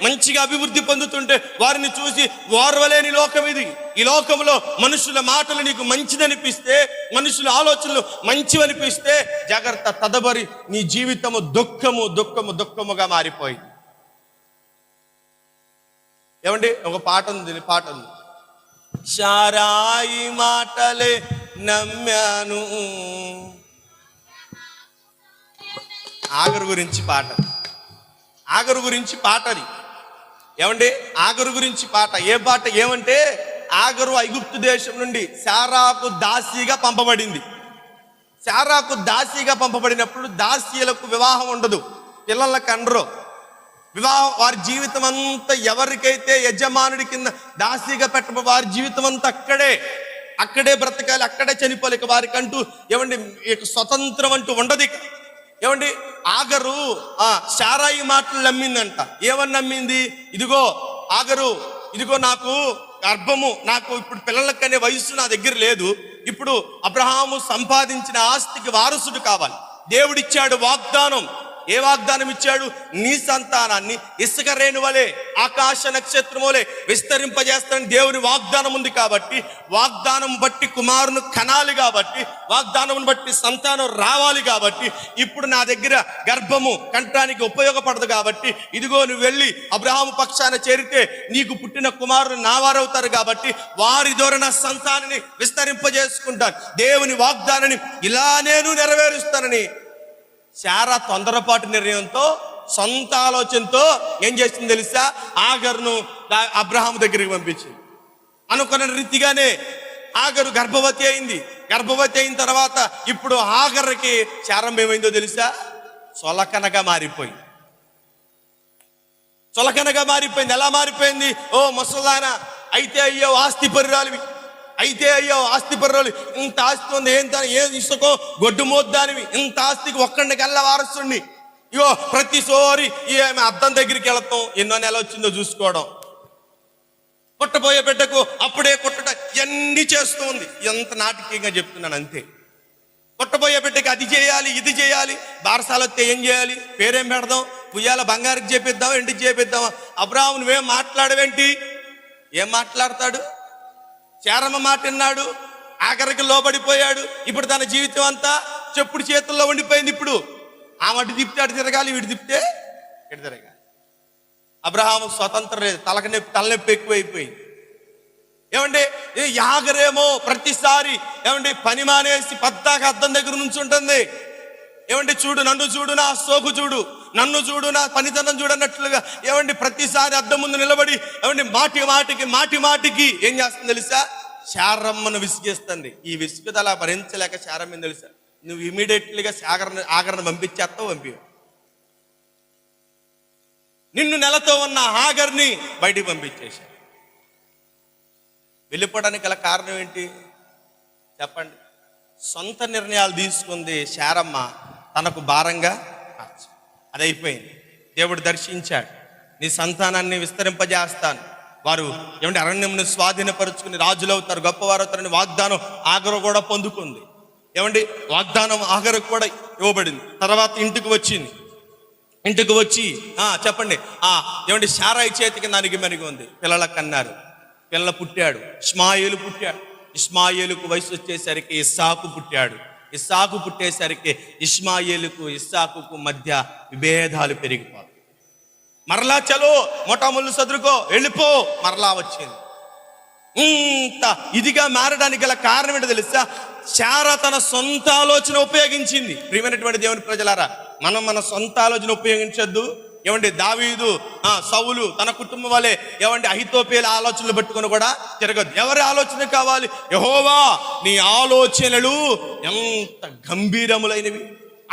మంచిగా అభివృద్ధి పొందుతుంటే వారిని చూసి ఓర్వలేని లోకం ఇది. ఈ లోకంలో మనుషుల మాటలు నీకు మంచిదనిపిస్తే, మనుషుల ఆలోచనలు మంచివనిపిస్తే జాగ్రత్త. తదుపరి నీ జీవితము దుఃఖముగా మారిపోయింది. ఒక పాట ఉంది, శారాయి మాటలే నమ్మాను. ఆగరు గురించి పాట, ఆగరు గురించి పాట అది. ఆగరు గురించి పాట. ఏ పాట? ఆగరు ఐగుప్తు దేశం నుండి శారాకు దాసీగా పంపబడింది. శారాకు దాసీగా పంపబడినప్పుడు దాసీలకు వివాహం ఉండదు, పిల్లలకు అనరు. వివాహం వారి జీవితం అంతా ఎవరికైతే యజమానుడి కింద దాసీగా పెట్టబో వారి జీవితం అంతా అక్కడే బ్రతకాలి, అక్కడే చనిపోవాలి. ఇక వారికంటూ స్వతంత్రం అంటూ ఉండదు. ఆగరు శారాయి మాటలు నమ్మిందంట. ఏమని నమ్మింది? ఇదిగో నాకు గర్భము, నాకు ఇప్పుడు పిల్లలకనే వయసు నా దగ్గర లేదు, ఇప్పుడు అబ్రహాము సంపాదించిన ఆస్తికి వారసుడు కావాలి. దేవుడిచ్చాడు వాగ్దానం. ఏ వాగ్దానం ఇచ్చాడు? నీ సంతానాన్ని ఇసుక రేణువలే, ఆకాశ నక్షత్రములే విస్తరింపజేస్తానని దేవుని వాగ్దానం ఉంది. కాబట్టి వాగ్దానం బట్టి కుమారుని కనాలి, కాబట్టి వాగ్దానం బట్టి సంతానం రావాలి. కాబట్టి ఇప్పుడు నా దగ్గర గర్భము కంటానికి ఉపయోగపడదు. కాబట్టి ఇదిగో నువ్వు వెళ్ళి అబ్రహాము పక్షాన చేరితే నీకు పుట్టిన కుమారులు నా వారవుతారు. కాబట్టి వారి ద్వారా నా సంతానాన్ని విస్తరింపజేసుకుంటాను. దేవుని వాగ్దానాన్ని ఇలా నేను నెరవేరుస్తానని శారా తొందరపాటు నిర్ణయంతో, సొంత ఆలోచనతో ఏం చేసింది తెలుసా? ఆగరును అబ్రహాము దగ్గరికి పంపించింది. అనుకున్న రీతిగానే ఆగరు గర్భవతి అయింది. గర్భవతి అయిన తర్వాత ఇప్పుడు ఆగర్కి శారం ఏమైందో తెలుసా? చొలకనగా మారిపోయింది. ఎలా మారిపోయింది? ఓ ముసలాయన, అయితే అయ్యో ఆస్తి పరిరాలివి, ఇంత ఆస్తి ఉంది, ఏం ఇసుకో గొడ్డు మోద్దానివి, ఇంత ఆస్తికి ఒక్కడికి వెళ్ళ వారసుని. ఇగో ప్రతిసారి అద్దం దగ్గరికి వెళతాం, ఎన్నో నెల వచ్చిందో చూసుకోవడం, పుట్టబోయే బిడ్డకు అప్పుడే కుట్టడం, ఇవన్నీ చేస్తూ ఉంది. ఎంత నాటకీయంగా చెప్తున్నాను అంతే. పుట్టబోయే బిడ్డకి అది చేయాలి, ఇది చేయాలి, బారసాల వస్తే ఏం చేయాలి, పేరేం పెడదాం, పుయ్యాల బంగారుకి చేపిద్దామా, ఇంటికి చేపిద్దామా? అబ్రాహాము నువ్వేం మాట్లాడవేంటి? ఏం మాట్లాడతాడు? శారమ్మ మాట విన్నాడు, ఆఖరికి లోబడిపోయాడు. ఇప్పుడు తన జీవితం అంతా చెప్పుడు చేతుల్లో ఉండిపోయింది. ఇప్పుడు ఆమె అటు తిప్పితే అటు తిరగాలి, వీడు తిప్పితే ఇటు తిరగాలి. అబ్రహాము స్వతంత్రం లేదు, తలనొప్పి ఎక్కువైపోయింది. ఏమండి, యాగరేమో ప్రతిసారి ఏమండి పని మానేసి పద్దాక అద్దం దగ్గర నుంచి ఉంటుంది. ఏమండి, చూడు నన్ను చూడు, నా సోకు చూడు, నన్ను చూడు, నా పనితనం చూడు అన్నట్లుగా ఏమండి ప్రతిసారి అద్దం ముందు నిలబడి ఏమండి మాటి మాటికి ఏం చేస్తుంది తెలుసా? శారమ్మను విసిగేస్తుంది. ఈ విసుగుదల భరించలేక శారమ్మ ఏం తెలుసా, నువ్వు ఇమీడియట్లీగా ఆగరను పంపించేస్తావు. నిన్ను నెలతో ఉన్న ఆగర్ని బయటికి పంపించేశాడు. వెళ్ళిపోవడానికి గల కారణం ఏంటి చెప్పండి? సొంత నిర్ణయాలు తీసుకుంది శారమ్మ, తనకు భారంగా అది అయిపోయింది. దేవుడు దర్శించాడు, నీ సంతానాన్ని విస్తరింపజేస్తాను, వారు ఏమంటే అరణ్యమును స్వాధీనపరుచుకుని రాజులు అవుతారు, గొప్పవారు అవుతారని వాగ్దానం ఆగరు కూడా పొందుకుంది. ఏమండి, వాగ్దానం ఆగరకు కూడా ఇవ్వబడింది. తర్వాత ఇంటికి వచ్చి చెప్పండి, ఏమంటే శారాయి చేతికి నరిగి మరిగి ఉంది. పిల్లలకు కన్నారు, పిల్లలు పుట్టాడు, ఇష్మాయేలు పుట్టాడు. ఇష్మాయేలుకు వయసు వచ్చేసరికి ఇస్సాకు పుట్టాడు. ఇస్సాకు పుట్టేసరికి ఇస్సాకుకు మధ్య విభేదాలు పెరిగిపోతాయి. మరలా చలో మొటాముళ్ళు సదురుకో వెళ్ళిపో, మరలా వచ్చింది. ఇంత ఇదిగా మారడానికి గల కారణం ఏంటో తెలుసా? శారా తన సొంత ఆలోచన ఉపయోగించింది. ప్రియమైనటువంటి దేవుని ప్రజలారా, మనం మన సొంత ఆలోచన ఉపయోగించొద్దు. ఏమండి, దావీదు సౌలు తన కుటుంబం వల్లే ఏమండి అహితోపేల ఆలోచనలు పట్టుకొని కూడా తిరగద్దు. ఎవరి ఆలోచన కావాలి? యెహోవా నీ ఆలోచనలు ఎంత గంభీరములైనవి,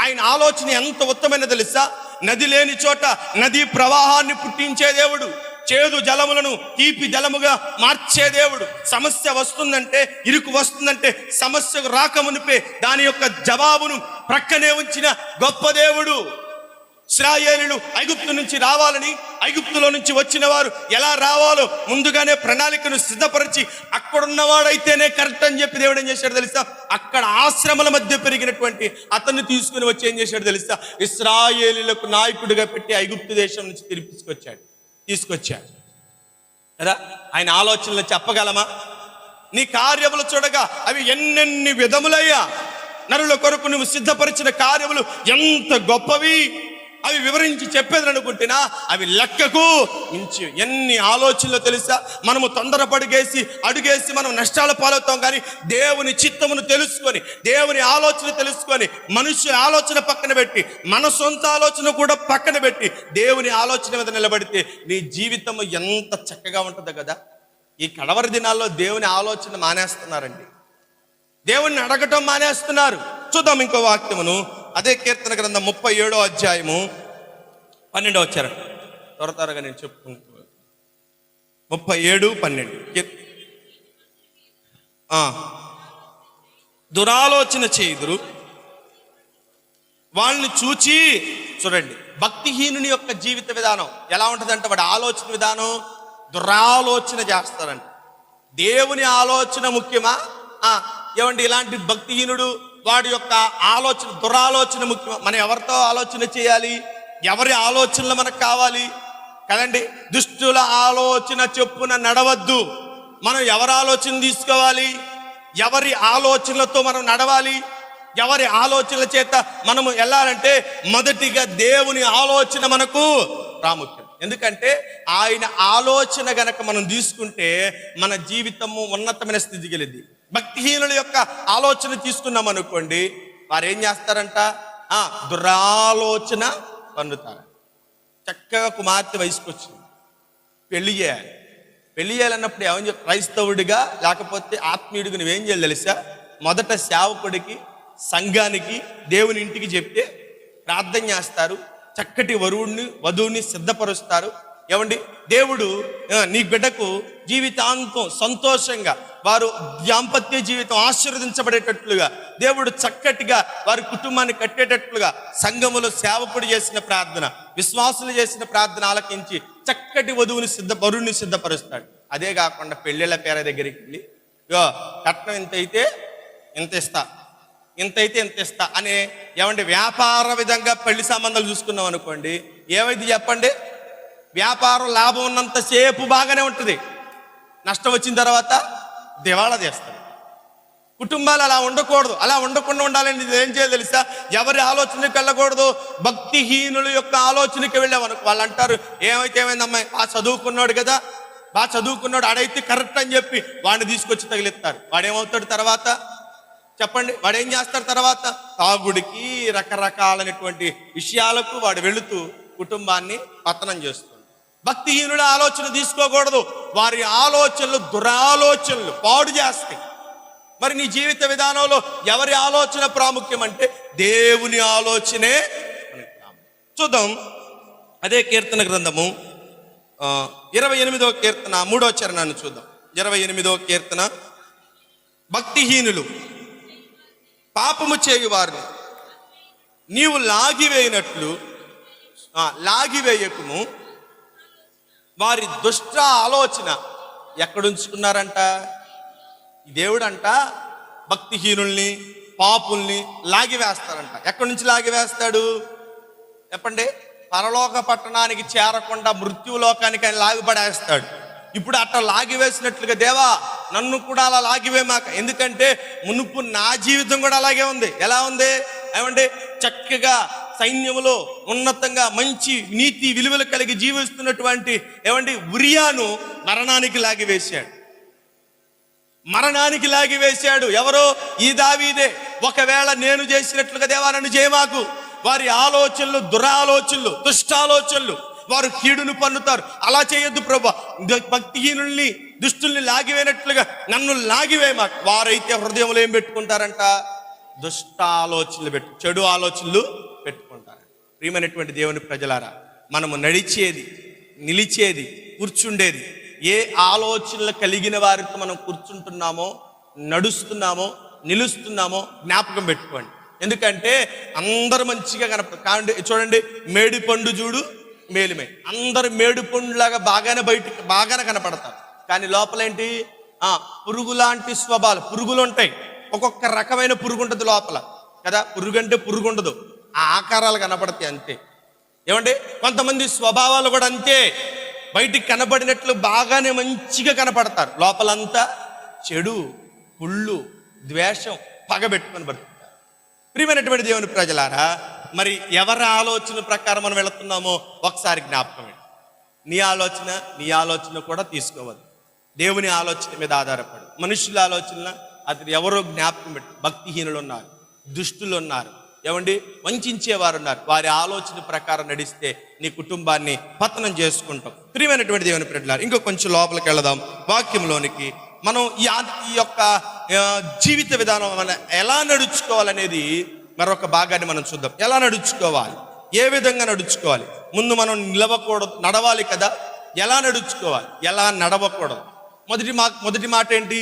ఆయన ఆలోచన ఎంత ఉత్తమైనది తెలుసా? నది లేని చోట నదీ ప్రవాహాన్ని పుట్టించే దేవుడు, చేదు జలములను తీపి జలముగా మార్చే దేవుడు. సమస్య వస్తుందంటే, ఇరుకు వస్తుందంటే సమస్యకు రాకమునిపే దాని యొక్క జవాబును ప్రక్కనే ఉంచిన గొప్ప దేవుడు. ఇశ్రాయేలీయులు ఐగుప్తు నుంచి రావాలని, ఐగుప్తులో నుంచి వచ్చిన వారు ఎలా రావాలో ముందుగానే ప్రణాళికను సిద్ధపరిచి అక్కడున్నవాడైతేనే కరెక్ట్ అని చెప్పి దేవుడు ఏం చేశాడు తెలుసా? అక్కడ ఆశ్రమాల మధ్య పెరిగినటువంటి అతన్ని తీసుకుని వచ్చి ఏం చేశాడు తెలుసా? ఇశ్రాయేలీయులకు నాయకుడిగా పెట్టి ఐగుప్తు దేశం నుంచి తీసుకొచ్చాడు కదా. ఆయన ఆలోచనలు చెప్పగలమా? నీ కార్యములు చూడగా అవి ఎన్నెన్ని విధములయ్యా, నరుల కొరకు నువ్వు సిద్ధపరిచిన కార్యములు ఎంత గొప్పవి, అవి వివరించి చెప్పేది అనుకుంటున్నా అవి లెక్కకు మించి ఎన్ని ఆలోచనలు తెలుసా? మనము అడుగేసి మనం నష్టాల పాలవుతాం. కానీ దేవుని చిత్తమును తెలుసుకొని, దేవుని ఆలోచన తెలుసుకొని, మనుష్య ఆలోచన పక్కన పెట్టి, మన సొంత ఆలోచన కూడా పక్కన పెట్టి దేవుని ఆలోచన మీద నిలబడితే నీ జీవితం ఎంత చక్కగా ఉంటుందో కదా. ఈ కడవరి దినాల్లో దేవుని ఆలోచన మానేస్తున్నారండి, దేవుణ్ణి అడగటం మానేస్తున్నారు. చూద్దాం ఇంకో వాక్యమును, అదే కీర్తన గ్రంథం 37వ అధ్యాయము 12వ వచనం. త్వరగా నేను చెప్పుకుంటూ 37:12. దురాలోచన చేయుదురు, వాళ్ళని చూచి చూడండి. భక్తిహీనుని యొక్క జీవిత విధానం ఎలా ఉంటుందంటే, వాడి ఆలోచన విధానం దురాలోచన చేస్తారంట. దేవుని ఆలోచన ముఖ్యమా? ఏమండి, ఇలాంటి భక్తిహీనుడు వాడి యొక్క ఆలోచన దురాలోచన ముఖ్యమా? మనం ఎవరితో ఆలోచన చేయాలి? ఎవరి ఆలోచనలు మనకు కావాలి కదండి. దుష్టుల ఆలోచన చొప్పున నడవద్దు. మనం ఎవరి ఆలోచన తీసుకోవాలి? ఎవరి ఆలోచనలతో మనం నడవాలి? ఎవరి ఆలోచనల చేత మనము వెళ్ళాలంటే మొదటిగా దేవుని ఆలోచన మనకు ప్రాముఖ్యం. ఎందుకంటే ఆయన ఆలోచన గనక మనం తీసుకుంటే మన జీవితము ఉన్నతమైన స్థితికి వెళ్ళింది. భక్తిహీనుల యొక్క ఆలోచన తీసుకున్నాం అనుకోండి, వారు ఏం చేస్తారంట? దురాలోచన పన్నుతారు. చక్కగా కుమార్తె వయసుకు వచ్చింది, పెళ్లి చేయాలన్నప్పుడు ఏమని చెప్పి, క్రైస్తవుడిగా లేకపోతే ఆత్మీయుడిగా నువ్వేం చేయాలి తెలుసా? మొదట సేవకుడికి, సంఘానికి, దేవుని ఇంటికి చెప్తే ప్రార్థన చేస్తారు, చక్కటి వధువుని సిద్ధపరుస్తారు. ఏమండి, దేవుడు నీ బిడ్డకు జీవితాంతం సంతోషంగా వారు దాంపత్య జీవితం ఆశీర్వదించబడేటట్లుగా, దేవుడు చక్కటిగా వారి కుటుంబాన్ని కట్టేటట్లుగా సంఘములో సేవకుడు చేసిన ప్రార్థన, విశ్వాసులు చేసిన ప్రార్థన ఆలకించి చక్కటి వరుణ్ణి సిద్ధపరుస్తాడు. అదే కాకుండా పెళ్ళిళ్ళ పేర దగ్గరికి వెళ్ళి కట్నం ఇంతైతే ఇంత ఇస్తా అనే ఏమంటే వ్యాపార విధంగా పెళ్లి సంబంధాలు చూసుకున్నాం అనుకోండి, ఏమైంది చెప్పండి? వ్యాపారం లాభం ఉన్నంతసేపు బాగానే ఉంటుంది, నష్టం వచ్చిన తర్వాత దివాళా చేస్తాడు. కుటుంబాలు అలా ఉండకూడదు. అలా ఉండకుండా ఉండాలని ఏం చేయాలి తెలుసా? ఎవరి ఆలోచనకి వెళ్ళకూడదు. భక్తిహీనుల యొక్క ఆలోచనకి వెళ్ళామనుకో, వాళ్ళు అంటారు ఏమైతే ఏమైందమ్మాయి, బాగా చదువుకున్నాడు కదా, బాగా చదువుకున్నాడు, ఆడైతే కరెక్ట్ అని చెప్పి వాడిని తీసుకొచ్చి తగిలిస్తారు. వాడేమవుతాడు తర్వాత చెప్పండి? వాడేం చేస్తాడు తర్వాత? తాగుడికి, రకరకాలైనటువంటి విషయాలకు వాడు వెళుతూ కుటుంబాన్ని పతనం చేస్తుంది. భక్తిహీనుల ఆలోచన తీసుకోకూడదు. వారి ఆలోచనలు దురాలోచనలు పాడు చేస్తాయి. మరి నీ జీవిత విధానంలో ఎవరి ఆలోచన ప్రాముఖ్యం అంటే దేవుని ఆలోచనే చూద్దాం. అదే కీర్తన గ్రంథము 28వ కీర్తన 3వ చరణాన్ని చూద్దాం. 28వ కీర్తన. భక్తిహీనులు పాపము చేయువారిని నీవు లాగివేయనట్లు లాగివేయకుము. వారి దుష్ట ఆలోచన ఎక్కడుంచుకున్నారంట? దేవుడంట భక్తిహీనుల్ని, పాపుల్ని లాగివేస్తారంట. ఎక్కడి నుంచి లాగివేస్తాడు చెప్పండి? పరలోక పట్టణానికి చేరకుండా మృత్యులోకానికి ఆయన లాగిపడేస్తాడు. ఇప్పుడు అట్లా లాగివేసినట్లుగా దేవా నన్ను కూడా అలా లాగివేమాక. ఎందుకంటే మునుపు నా జీవితం కూడా అలాగే ఉంది. ఎలా ఉంది ఏమండి? చక్కగా సైన్యములో ఉన్నతంగా మంచి నీతి విలువలు కలిగి జీవిస్తున్నటువంటి ఏమండి ఉరియాను మరణానికి లాగివేశాడు. మరణానికి లాగివేశాడు. ఎవరో? ఈ దావీదే. ఒకవేళ నేను చేసినట్లుగా దేవా నన్ను చేయమాకు. వారి ఆలోచనలు దురాలోచనలు, దుష్టాలోచనలు, వారు కీడును పన్నుతారు. అలా చేయొద్దు ప్రభా. భక్తిహీనుల్ని, దుష్టుల్ని లాగివేయనట్లుగా నన్ను లాగివేయమాకు. వారైతే హృదయంలో ఏం పెట్టుకుంటారంట? దుష్టాలోచనలు చెడు ఆలోచనలు పెట్టుకుంటారు. ప్రియమైనటువంటి దేవుని ప్రజలారా, మనము నడిచేది, నిలిచేది, కూర్చుండేది ఏ ఆలోచనలు కలిగిన వారితో మనం కూర్చుంటున్నామో, నడుస్తున్నామో, నిలుస్తున్నామో జ్ఞాపకం పెట్టుకోండి. ఎందుకంటే అందరు మంచిగా కనపడదు. చూడండి, మేడి పండు చూడు మేలిమే. అందరు మేడి పండులాగా బాగానే కనపడతారు. కానీ లోపలేంటి? పురుగు లాంటి స్వభావాలు, పురుగులు ఉంటాయి. ఒక్కొక్క రకమైన పురుగు ఉంటుంది లోపల కదా. పురుగు అంటే పురుగు ఉండదు, ఆ ఆకారాలు కనపడతాయి అంతే. ఏమండి? కొంతమంది స్వభావాలు కూడా అంతే. బయటికి కనబడినట్లు బాగానే మంచిగా కనపడతారు, లోపలంతా చెడు, కుళ్ళు, ద్వేషం, పగబెట్టుకొని బతుకుతారు. ప్రియమైనటువంటి దేవుని ప్రజలారా, మరి ఎవరి ఆలోచన ప్రకారం మనం వెళుతున్నామో ఒకసారి జ్ఞాపకం. నీ ఆలోచన కూడా తీసుకోవద్దు. దేవుని ఆలోచన మీద ఆధారపడు. మనుషుల ఆలోచన అతను ఎవరో జ్ఞాపకం పెట్టు. భక్తిహీనులు ఉన్నారు, దుష్టులు ఉన్నారు, ఏమండి వంచేవారు ఉన్నారు. వారి ఆలోచన ప్రకారం నడిస్తే నీ కుటుంబాన్ని పతనం చేసుకుంటాం. ప్రియమైనటువంటి దేవుని ప్రజలారా, ఇంకో కొంచెం లోపలికి వెళదాం వాక్యంలోనికి. మనం ఈ యొక్క జీవిత విధానం మనం ఎలా నడుచుకోవాలనేది మరొక భాగాన్ని మనం చూద్దాం. ఎలా నడుచుకోవాలి, ఏ విధంగా నడుచుకోవాలి. ముందు మనం నిలవకూడదు, నడవాలి కదా. ఎలా నడుచుకోవాలి, ఎలా నడవకూడదు. మొదటి మాట ఏంటి?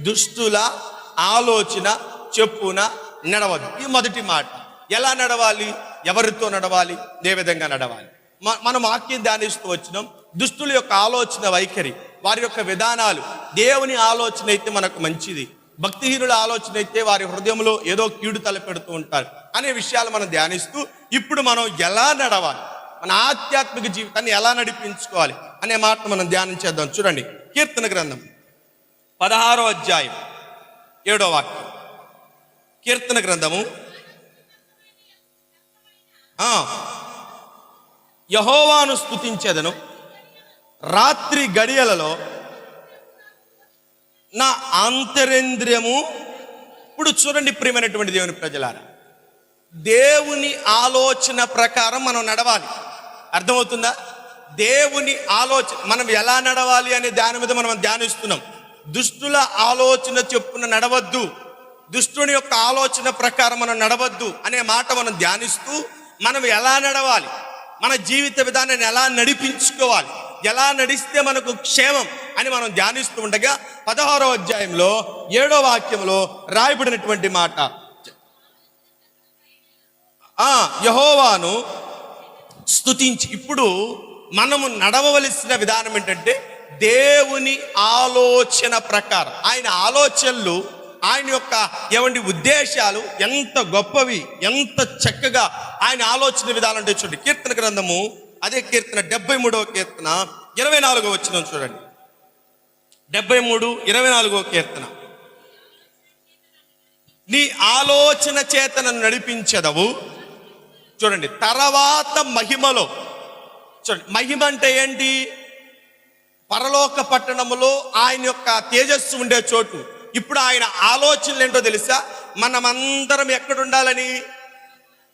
దుష్టుల ఆలోచన చెప్పున నడవదు. ఈ మొదటి మాట. ఎలా నడవాలి, ఎవరితో నడవాలి, ఏ విధంగా నడవాలి. మనం వాక్యం ధ్యానిస్తూ వచ్చినాం. దుష్టుల యొక్క ఆలోచన వైఖరి, వారి యొక్క విధానాలు. దేవుని ఆలోచన అయితే మనకు మంచిది, భక్తిహీనుల ఆలోచన అయితే వారి హృదయంలో ఏదో కీడు తలపెడుతూ ఉంటారు అనే విషయాలు మనం ధ్యానిస్తూ ఇప్పుడు మనం ఎలా నడవాలి, మన ఆధ్యాత్మిక జీవితాన్ని ఎలా నడిపించుకోవాలి అనే మాట మనం ధ్యానం చేద్దాం. చూడండి, కీర్తన గ్రంథం 16వ అధ్యాయం 7వ వాక్యం. కీర్తన గ్రంథము యెహోవాను స్తుతించెదను రాత్రి గడియలలో నా అంతరేంద్రియము. ఇప్పుడు చూడండి ప్రియమైనటువంటి దేవుని ప్రజలారా, దేవుని ఆలోచన ప్రకారం మనం నడవాలి. అర్థమవుతుందా? దేవుని ఆలోచన మనం ఎలా నడవాలి అనే దాని మీద మనం ధ్యానిస్తున్నాం. దుష్టుల ఆలోచన చెప్పున నడవద్దు, దుష్టుని యొక్క ఆలోచన ప్రకారం మనం నడవద్దు అనే మాట మనం ధ్యానిస్తూ మనం ఎలా నడవాలి, మన జీవిత విధానాన్ని ఎలా నడిపించుకోవాలి, ఎలా నడిస్తే మనకు క్షేమం అని మనం ధ్యానిస్తూ ఉండగా 16వ అధ్యాయంలో 7వ వాక్యంలో రాయబడినటువంటి మాట, యెహోవాను స్తుతించి. ఇప్పుడు మనము నడవవలసిన విధానం ఏంటంటే దేవుని ఆలోచన ప్రకారం. ఆయన ఆలోచనలు, ఆయన యొక్క ఉద్దేశాలు ఎంత గొప్పవి, ఎంత చక్కగా ఆయన ఆలోచన విధానం అంటే చూడండి. కీర్తన గ్రంథము, అదే కీర్తన 73వ కీర్తన 24వ వచనం చూడండి. 73:24 కీర్తన. నీ ఆలోచన చేతను నడిపించదవు. చూడండి, తర్వాత మహిమలో. చూడండి, మహిమ అంటే ఏంటి? పరలోక పట్టణములో ఆయన యొక్క తేజస్సు ఉండే చోటు. ఇప్పుడు ఆయన ఆలోచనలు ఏంటో తెలుసా? మనమందరం ఎక్కడుండాలని?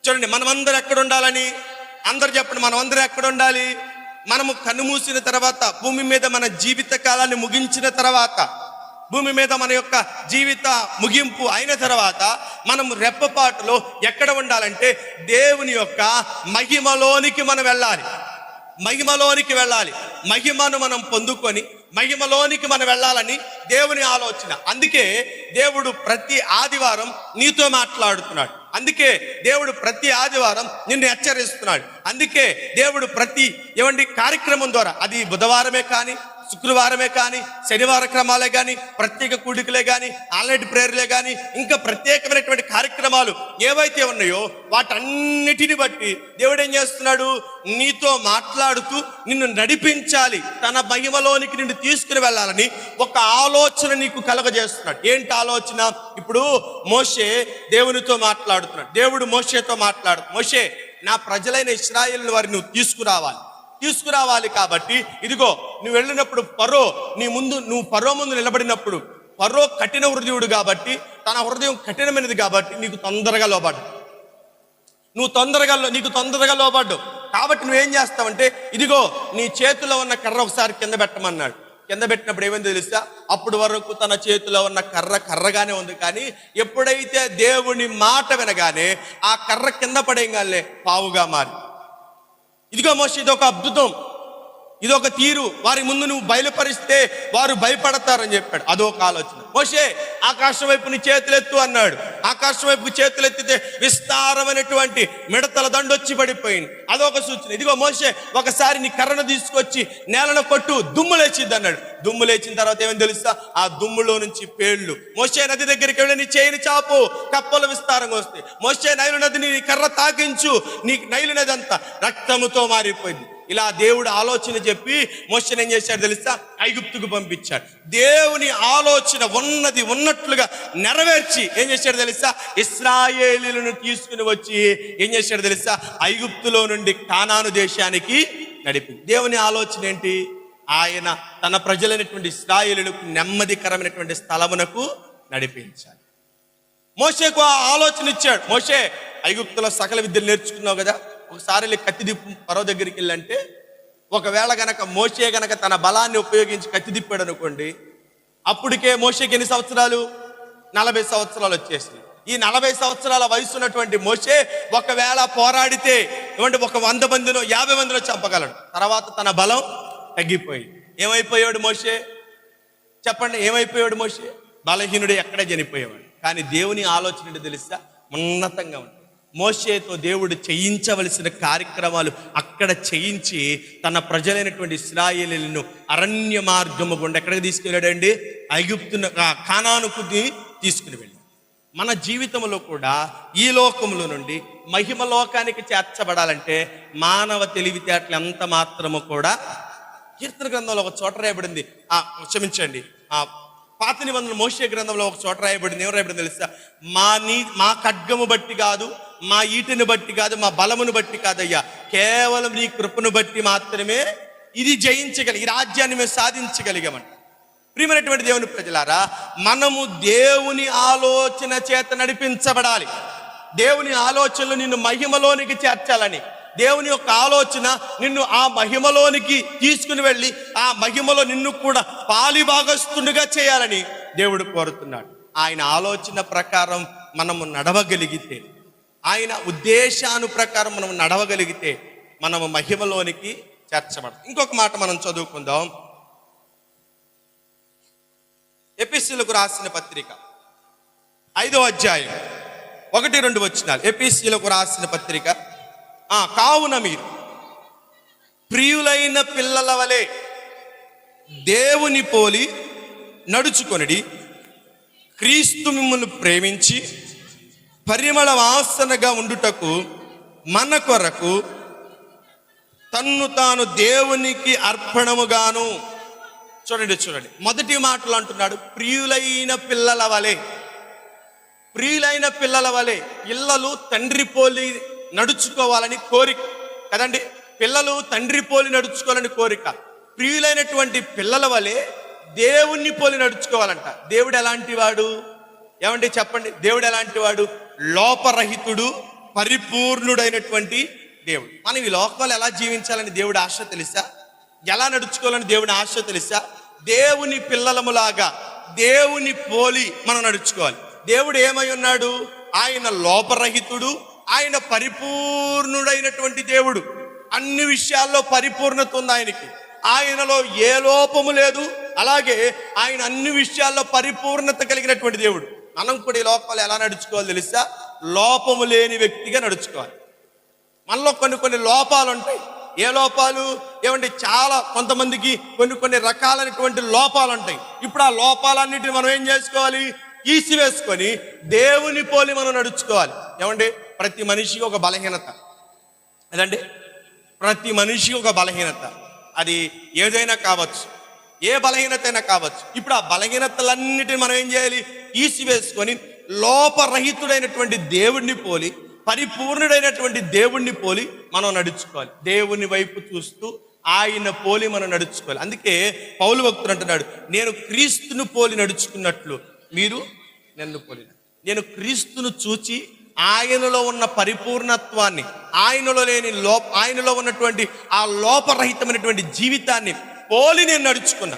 చూడండి, మనమందరం ఎక్కడుండాలని? అందరు చెప్పండి, మనమందరం ఎక్కడుండాలి? మనము కన్నుమూసిన తర్వాత, భూమి మీద మన జీవిత కాలాన్ని ముగించిన తర్వాత, భూమి మీద మన యొక్క జీవిత ముగింపు అయిన తర్వాత మనం రెప్పపాటులో ఎక్కడ ఉండాలంటే దేవుని యొక్క మహిమలోనికి మనం వెళ్ళాలి. మహిమలోనికి వెళ్ళాలి. మహిమను మనం పొందుకొని మహిమలోనికి మనం వెళ్ళాలని దేవుని ఆలోచన. అందుకే దేవుడు ప్రతి ఆదివారం నీతో మాట్లాడుతున్నాడు. అందుకే దేవుడు ప్రతి ఆదివారం నిన్ను హెచ్చరిస్తున్నాడు. అందుకే దేవుడు ప్రతి కార్యక్రమం ద్వారా, అది బుధవారమే కానీ, శుక్రవారమే కానీ, శనివార క్రమాలే కానీ, ప్రత్యేక కూడికలే కానీ, ఆన్లైన్ ప్రేయర్లే కానీ, ఇంకా ప్రత్యేకమైనటువంటి కార్యక్రమాలు ఏవైతే ఉన్నాయో వాటన్నిటిని బట్టి దేవుడు ఏం చేస్తున్నాడు? నీతో మాట్లాడుతూ నిన్ను నడిపించాలి, తన మహిమలోనికి నిన్ను తీసుకుని వెళ్ళాలని ఒక ఆలోచన నీకు కలగజేస్తున్నాడు. ఏంటి ఆలోచన? ఇప్పుడు మోషే దేవునితో మాట్లాడుతున్నాడు. దేవుడు మోషేతో మోషే, నా ప్రజలైన ఇశ్రాయేలు వారిని నువ్వు తీసుకురావాలి కాబట్టి ఇదిగో నువ్వు వెళ్ళినప్పుడు నువ్వు ఫరో ముందు నిలబడినప్పుడు, ఫరో కఠిన హృదయుడు కాబట్టి, తన హృదయం కఠినమైనది కాబట్టి నీకు తొందరగా లోబడ్డు. కాబట్టి నువ్వేం చేస్తావంటే, ఇదిగో నీ చేతిలో ఉన్న కర్ర ఒకసారి కింద పెట్టమన్నాడు. కింద పెట్టినప్పుడు ఏమైంది తెలుసా? అప్పుడు వరకు తన చేతిలో ఉన్న కర్రగానే ఉంది. కానీ ఎప్పుడైతే దేవుని మాట వినగానే ఆ కర్ర కింద పడేయగానే పావుగా మారి, ఇదిగో మోషే, ఇదొక అద్భుతం, ఇదొక తీరు, వారి ముందు నువ్వు బయలుపరిస్తే వారు భయపడతారని చెప్పాడు. అదొక ఆలోచన. మోషే, ఆకాశం వైపు నీ చేతులెత్తు అన్నాడు. ఆకాశం వైపు చేతులెత్తితే విస్తారమైనటువంటి మిడతల దండొచ్చి పడిపోయింది. అదొక సూచన. ఇదిగో మోషే, ఒకసారి నీ కర్రను తీసుకొచ్చి నేలను కొట్టు, దుమ్ము లేచిద్ది అన్నాడు. దుమ్ము లేచిన తర్వాత ఏమని తెలుసా? ఆ దుమ్ములో నుంచి పేళ్లు. మోషే, నది దగ్గరికి వెళ్ళి నీ చేయిని చాపు, కప్పలు విస్తారంగా వస్తాయి. మోషే, నైలు నదిని నీ కర్ర తాకించు, నీ నైలు నది అంతా రక్తముతో మారిపోయింది. ఇలా దేవుడు ఆలోచన చెప్పి మోషేని ఏం చేశాడు తెలుసా? ఐగుప్తుకు పంపించాడు. దేవుని ఆలోచన ఉన్నట్లుగా నెరవేర్చి ఏం చేశాడు తెలుసా? ఇశ్రాయేలీయులను తీసుకుని వచ్చి ఏం చేశాడు తెలుసా? ఐగుప్తులో నుండి కానాను దేశానికి నడిపి. దేవుని ఆలోచన ఏంటి? ఆయన తన ప్రజలైనటువంటి ఇశ్రాయేలీయులకు నెమ్మదికరమైనటువంటి స్థలమునకు నడిపించాలి. మోషేకు ఆ ఆలోచన ఇచ్చాడు. మోషే, ఐగుప్తులో సకల విద్యలు నేర్చుకున్నావు కదా, ఒకసారి కత్తి దిప్పు ఫరో దగ్గరికి వెళ్ళంటే, ఒకవేళ గనక మోషే గనక తన బలాన్ని ఉపయోగించి కత్తి దిప్పాడు అనుకోండి, అప్పటికే మోషేకి ఎన్ని సంవత్సరాలు? 40 సంవత్సరాలు వచ్చేసింది. ఈ 40 సంవత్సరాల వయసు ఉన్నటువంటి మోషే ఒకవేళ పోరాడితే ఒక 100 మందిలో 50 మందిలో చంపగలడు. తర్వాత తన బలం తగ్గిపోయి ఏమైపోయాడు మోషే? చెప్పండి, ఏమైపోయాడు మోషే? బలహీనుడు, ఎక్కడే చనిపోయేవాడు. కానీ దేవుని ఆలోచన తెలుసా? ఉన్నతంగా ఉంటుంది. మోషేతో దేవుడు చేయించవలసిన కార్యక్రమాలు అక్కడ చేయించి తన ప్రజలైనటువంటి ఇశ్రాయేలీయులను అరణ్య మార్గము గుండా ఎక్కడికి తీసుకెళ్ళాడండి? ఐగుప్తును, కానానుకు తీసుకుని వెళ్ళాడు. మన జీవితంలో కూడా ఈ లోకములో నుండి మహిమ లోకానికి చేర్చబడాలంటే మానవ తెలివితేటలు ఎంత మాత్రము కూడా. కీర్తన గ్రంథంలో ఒక చోట రాయబడింది, క్షమించండి, పాత నిబంధన మోషే గ్రంథంలో ఒక చోట రాయబడింది. ఏం రాయబడింది తెలుసా? మా ఖడ్గము బట్టి కాదు, మా ఈటను బట్టి కాదు, మా బలమును బట్టి కాదయ్యా, కేవలం నీ కృపను బట్టి మాత్రమే ఇది ఈ రాజ్యాన్ని మేము సాధించగలిగామంట. ప్రియమైనటువంటి దేవుని ప్రజలారా, మనము దేవుని ఆలోచన చేత నడిపించబడాలి. దేవుని ఆలోచనలు నిన్ను మహిమలోనికి చేర్చాలని, దేవుని యొక్క ఆలోచన నిన్ను ఆ మహిమలోనికి తీసుకుని వెళ్ళి ఆ మహిమలో నిన్ను కూడా పాలిభాగస్తునిగా చేయాలని దేవుడు కోరుతున్నాడు. ఆయన ఆలోచన ప్రకారం మనము నడవగలిగితే, ఆయన ఉద్దేశాను ప్రకారం మనం నడవగలిగితే మనము మహిమలోనికి చేర్చబడతాం. ఇంకొక మాట మనం చదువుకుందాం. ఎఫెసీయులకు రాసిన పత్రిక 5వ అధ్యాయం 1-2 వచనాలు. ఎఫెసీయులకు రాసిన పత్రిక. కావున మీరు ప్రియులైన పిల్లల వలె దేవుని పోలి నడుచుకొనిడి, క్రీస్తు మిమ్మల్ని ప్రేమించి పరిమళ వాసనగా ఉండుటకు మన కొరకు తన్ను తాను దేవునికి అర్పణముగాను. చూడండి మొదటి మాటలు అంటున్నాడు, ప్రియులైన పిల్లల వలె. ప్రియులైన పిల్లల వలె పిల్లలు తండ్రి పోలి నడుచుకోవాలని కోరిక కదండి. పిల్లలు తండ్రి పోలి నడుచుకోవాలని కోరిక. ప్రియులైనటువంటి పిల్లల వలె దేవుణ్ణి పోలి నడుచుకోవాలంట. దేవుడు ఎలాంటి వాడు? ఏమండి చెప్పండి, దేవుడు ఎలాంటి వాడు? లోపరహితుడు, పరిపూర్ణుడైనటువంటి దేవుడు. మనం ఈ లోకంలో ఎలా జీవించాలని దేవుడి ఆశ తెలుసా? ఎలా నడుచుకోవాలని దేవుని ఆశ తెలుసా? దేవుని పిల్లలములాగా దేవుని పోలి మనం నడుచుకోవాలి. దేవుడు ఏమై ఉన్నాడు? ఆయన లోపరహితుడు, ఆయన పరిపూర్ణుడైనటువంటి దేవుడు. అన్ని విషయాల్లో పరిపూర్ణత ఉంది ఆయనకి. ఆయనలో ఏ లోపము లేదు. అలాగే ఆయన అన్ని విషయాల్లో పరిపూర్ణత కలిగినటువంటి దేవుడు. మనం కూడా ఈ లోకంలో ఎలా నడుచుకోవాలి తెలుసా? లోపము లేని వ్యక్తిగా నడుచుకోవాలి. మనలో కొన్ని లోపాలు ఉంటాయి. ఏ లోపాలు? ఏమంటే చాలా కొంతమందికి కొన్ని రకాలైనటువంటి లోపాలు ఉంటాయి. ఇప్పుడు ఆ లోపాలన్నిటిని మనం ఏం చేసుకోవాలి? తీసివేసుకొని దేవుని పోలి మనం నడుచుకోవాలి. ఏమండి, ప్రతి మనిషికి ఒక బలహీనత అదండి. ప్రతి మనిషికి ఒక బలహీనత, అది ఏదైనా కావచ్చు, ఏ బలహీనత అయినా కావచ్చు. ఇప్పుడు ఆ బలహీనతలన్నిటిని మనం ఏం చేయాలి? తీసివేసుకొని లోపరహితుడైనటువంటి దేవుణ్ణి పోలి, పరిపూర్ణుడైనటువంటి దేవుణ్ణి పోలి మనం నడుచుకోవాలి. దేవుని వైపు చూస్తూ ఆయన పోలి మనం నడుచుకోవాలి. అందుకే పౌలు భక్తుడు అంటున్నాడు, నేను క్రీస్తును పోలి నడుచుకున్నట్లు మీరు నన్ను పోలి. నేను క్రీస్తును చూచి ఆయనలో ఉన్న పరిపూర్ణత్వాన్ని, ఆయనలో ఉన్నటువంటి ఆ లోపరహితమైనటువంటి జీవితాన్ని పోలి నేను నడుచుకున్నా.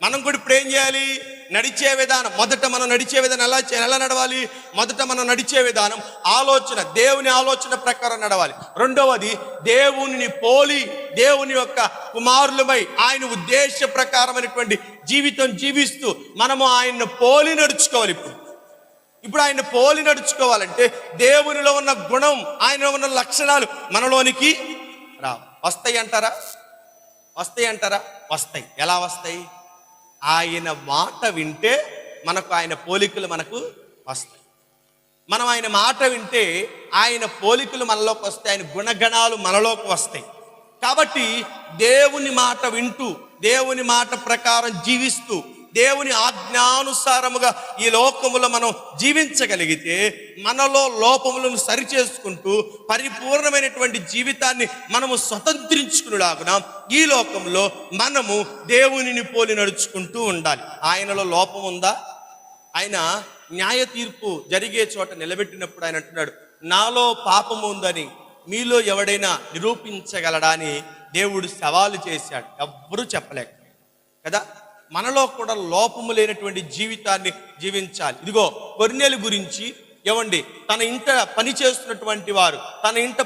మనం కూడా ఇప్పుడు ఏం చేయాలి? నడిచే విధానం, మొదట మనం నడిచే విధానం ఎలా నడవాలి? మొదట మనం నడిచే విధానం ఆలోచన, దేవుని ఆలోచన ప్రకారం నడవాలి. రెండవది, దేవుని పోలి దేవుని యొక్క కుమారులమై ఆయన ఉద్దేశ ప్రకారమైనటువంటి జీవితం జీవిస్తూ మనము ఆయన్ని పోలి నడుచుకోవాలి. ఇప్పుడు ఆయన పోలి నడుచుకోవాలంటే దేవునిలో ఉన్న గుణం, ఆయనలో ఉన్న లక్షణాలు మనలోనికి వస్తాయి అంటారా? వస్తాయి. ఎలా వస్తాయి? ఆయన మాట వింటే మనకు ఆయన పోలికలు మనకు వస్తాయి. మనం ఆయన మాట వింటే ఆయన పోలికలు మనలోకి వస్తాయి, ఆయన గుణగణాలు మనలోకి వస్తాయి. కాబట్టి దేవుని మాట వింటూ, దేవుని మాట ప్రకారం జీవిస్తూ, దేవుని ఆజ్ఞానుసారముగా ఈ లోకములో మనం జీవించగలిగితే మనలో లోపములను సరిచేసుకుంటూ పరిపూర్ణమైనటువంటి జీవితాన్ని మనము స్వతంత్రించుకునేలాగున ఈ లోకంలో మనము దేవునిని పోలి నడుచుకుంటూ ఉండాలి. ఆయనలో లోపం ఉందా? ఆయన న్యాయ తీర్పు జరిగే చోట నిలబెట్టినప్పుడు ఆయన అంటున్నాడు, నాలో పాపము ఉందని మీలో ఎవడైనా నిరూపించగలడా అని దేవుడు సవాలు చేశాడు. ఎవ్వరూ చెప్పలేక కదా. మనలో కూడా లోపము లేనటువంటి జీవితాన్ని జీవించాలి. ఇదిగో కొర్నేలు గురించి ఏమండి, తన ఇంట పని చేస్తున్నటువంటి వారు, తన ఇంట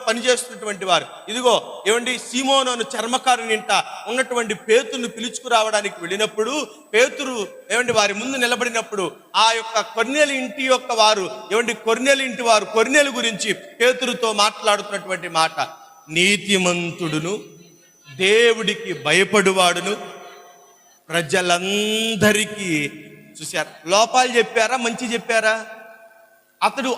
పని చేస్తున్నటువంటి వారు, ఇదిగో ఏమండి సీమోను అను చర్మకారుని ఇంట ఉన్నటువంటి పేతురును పిలుచుకురావడానికి వెళ్ళినప్పుడు, పేతురు ఏమండి వారి ముందు నిలబడినప్పుడు ఆ యొక్క కొర్నేలు ఇంటి యొక్క వారు ఏమండి కొర్నేలు గురించి పేతురుతో మాట్లాడుతున్నటువంటి మాట, నీతిమంతుడును దేవుడికి భయపడువాడును ప్రజలందరికీ. చూశారు, లోపాలు చెప్పారా, మంచి చెప్పారా? అతడు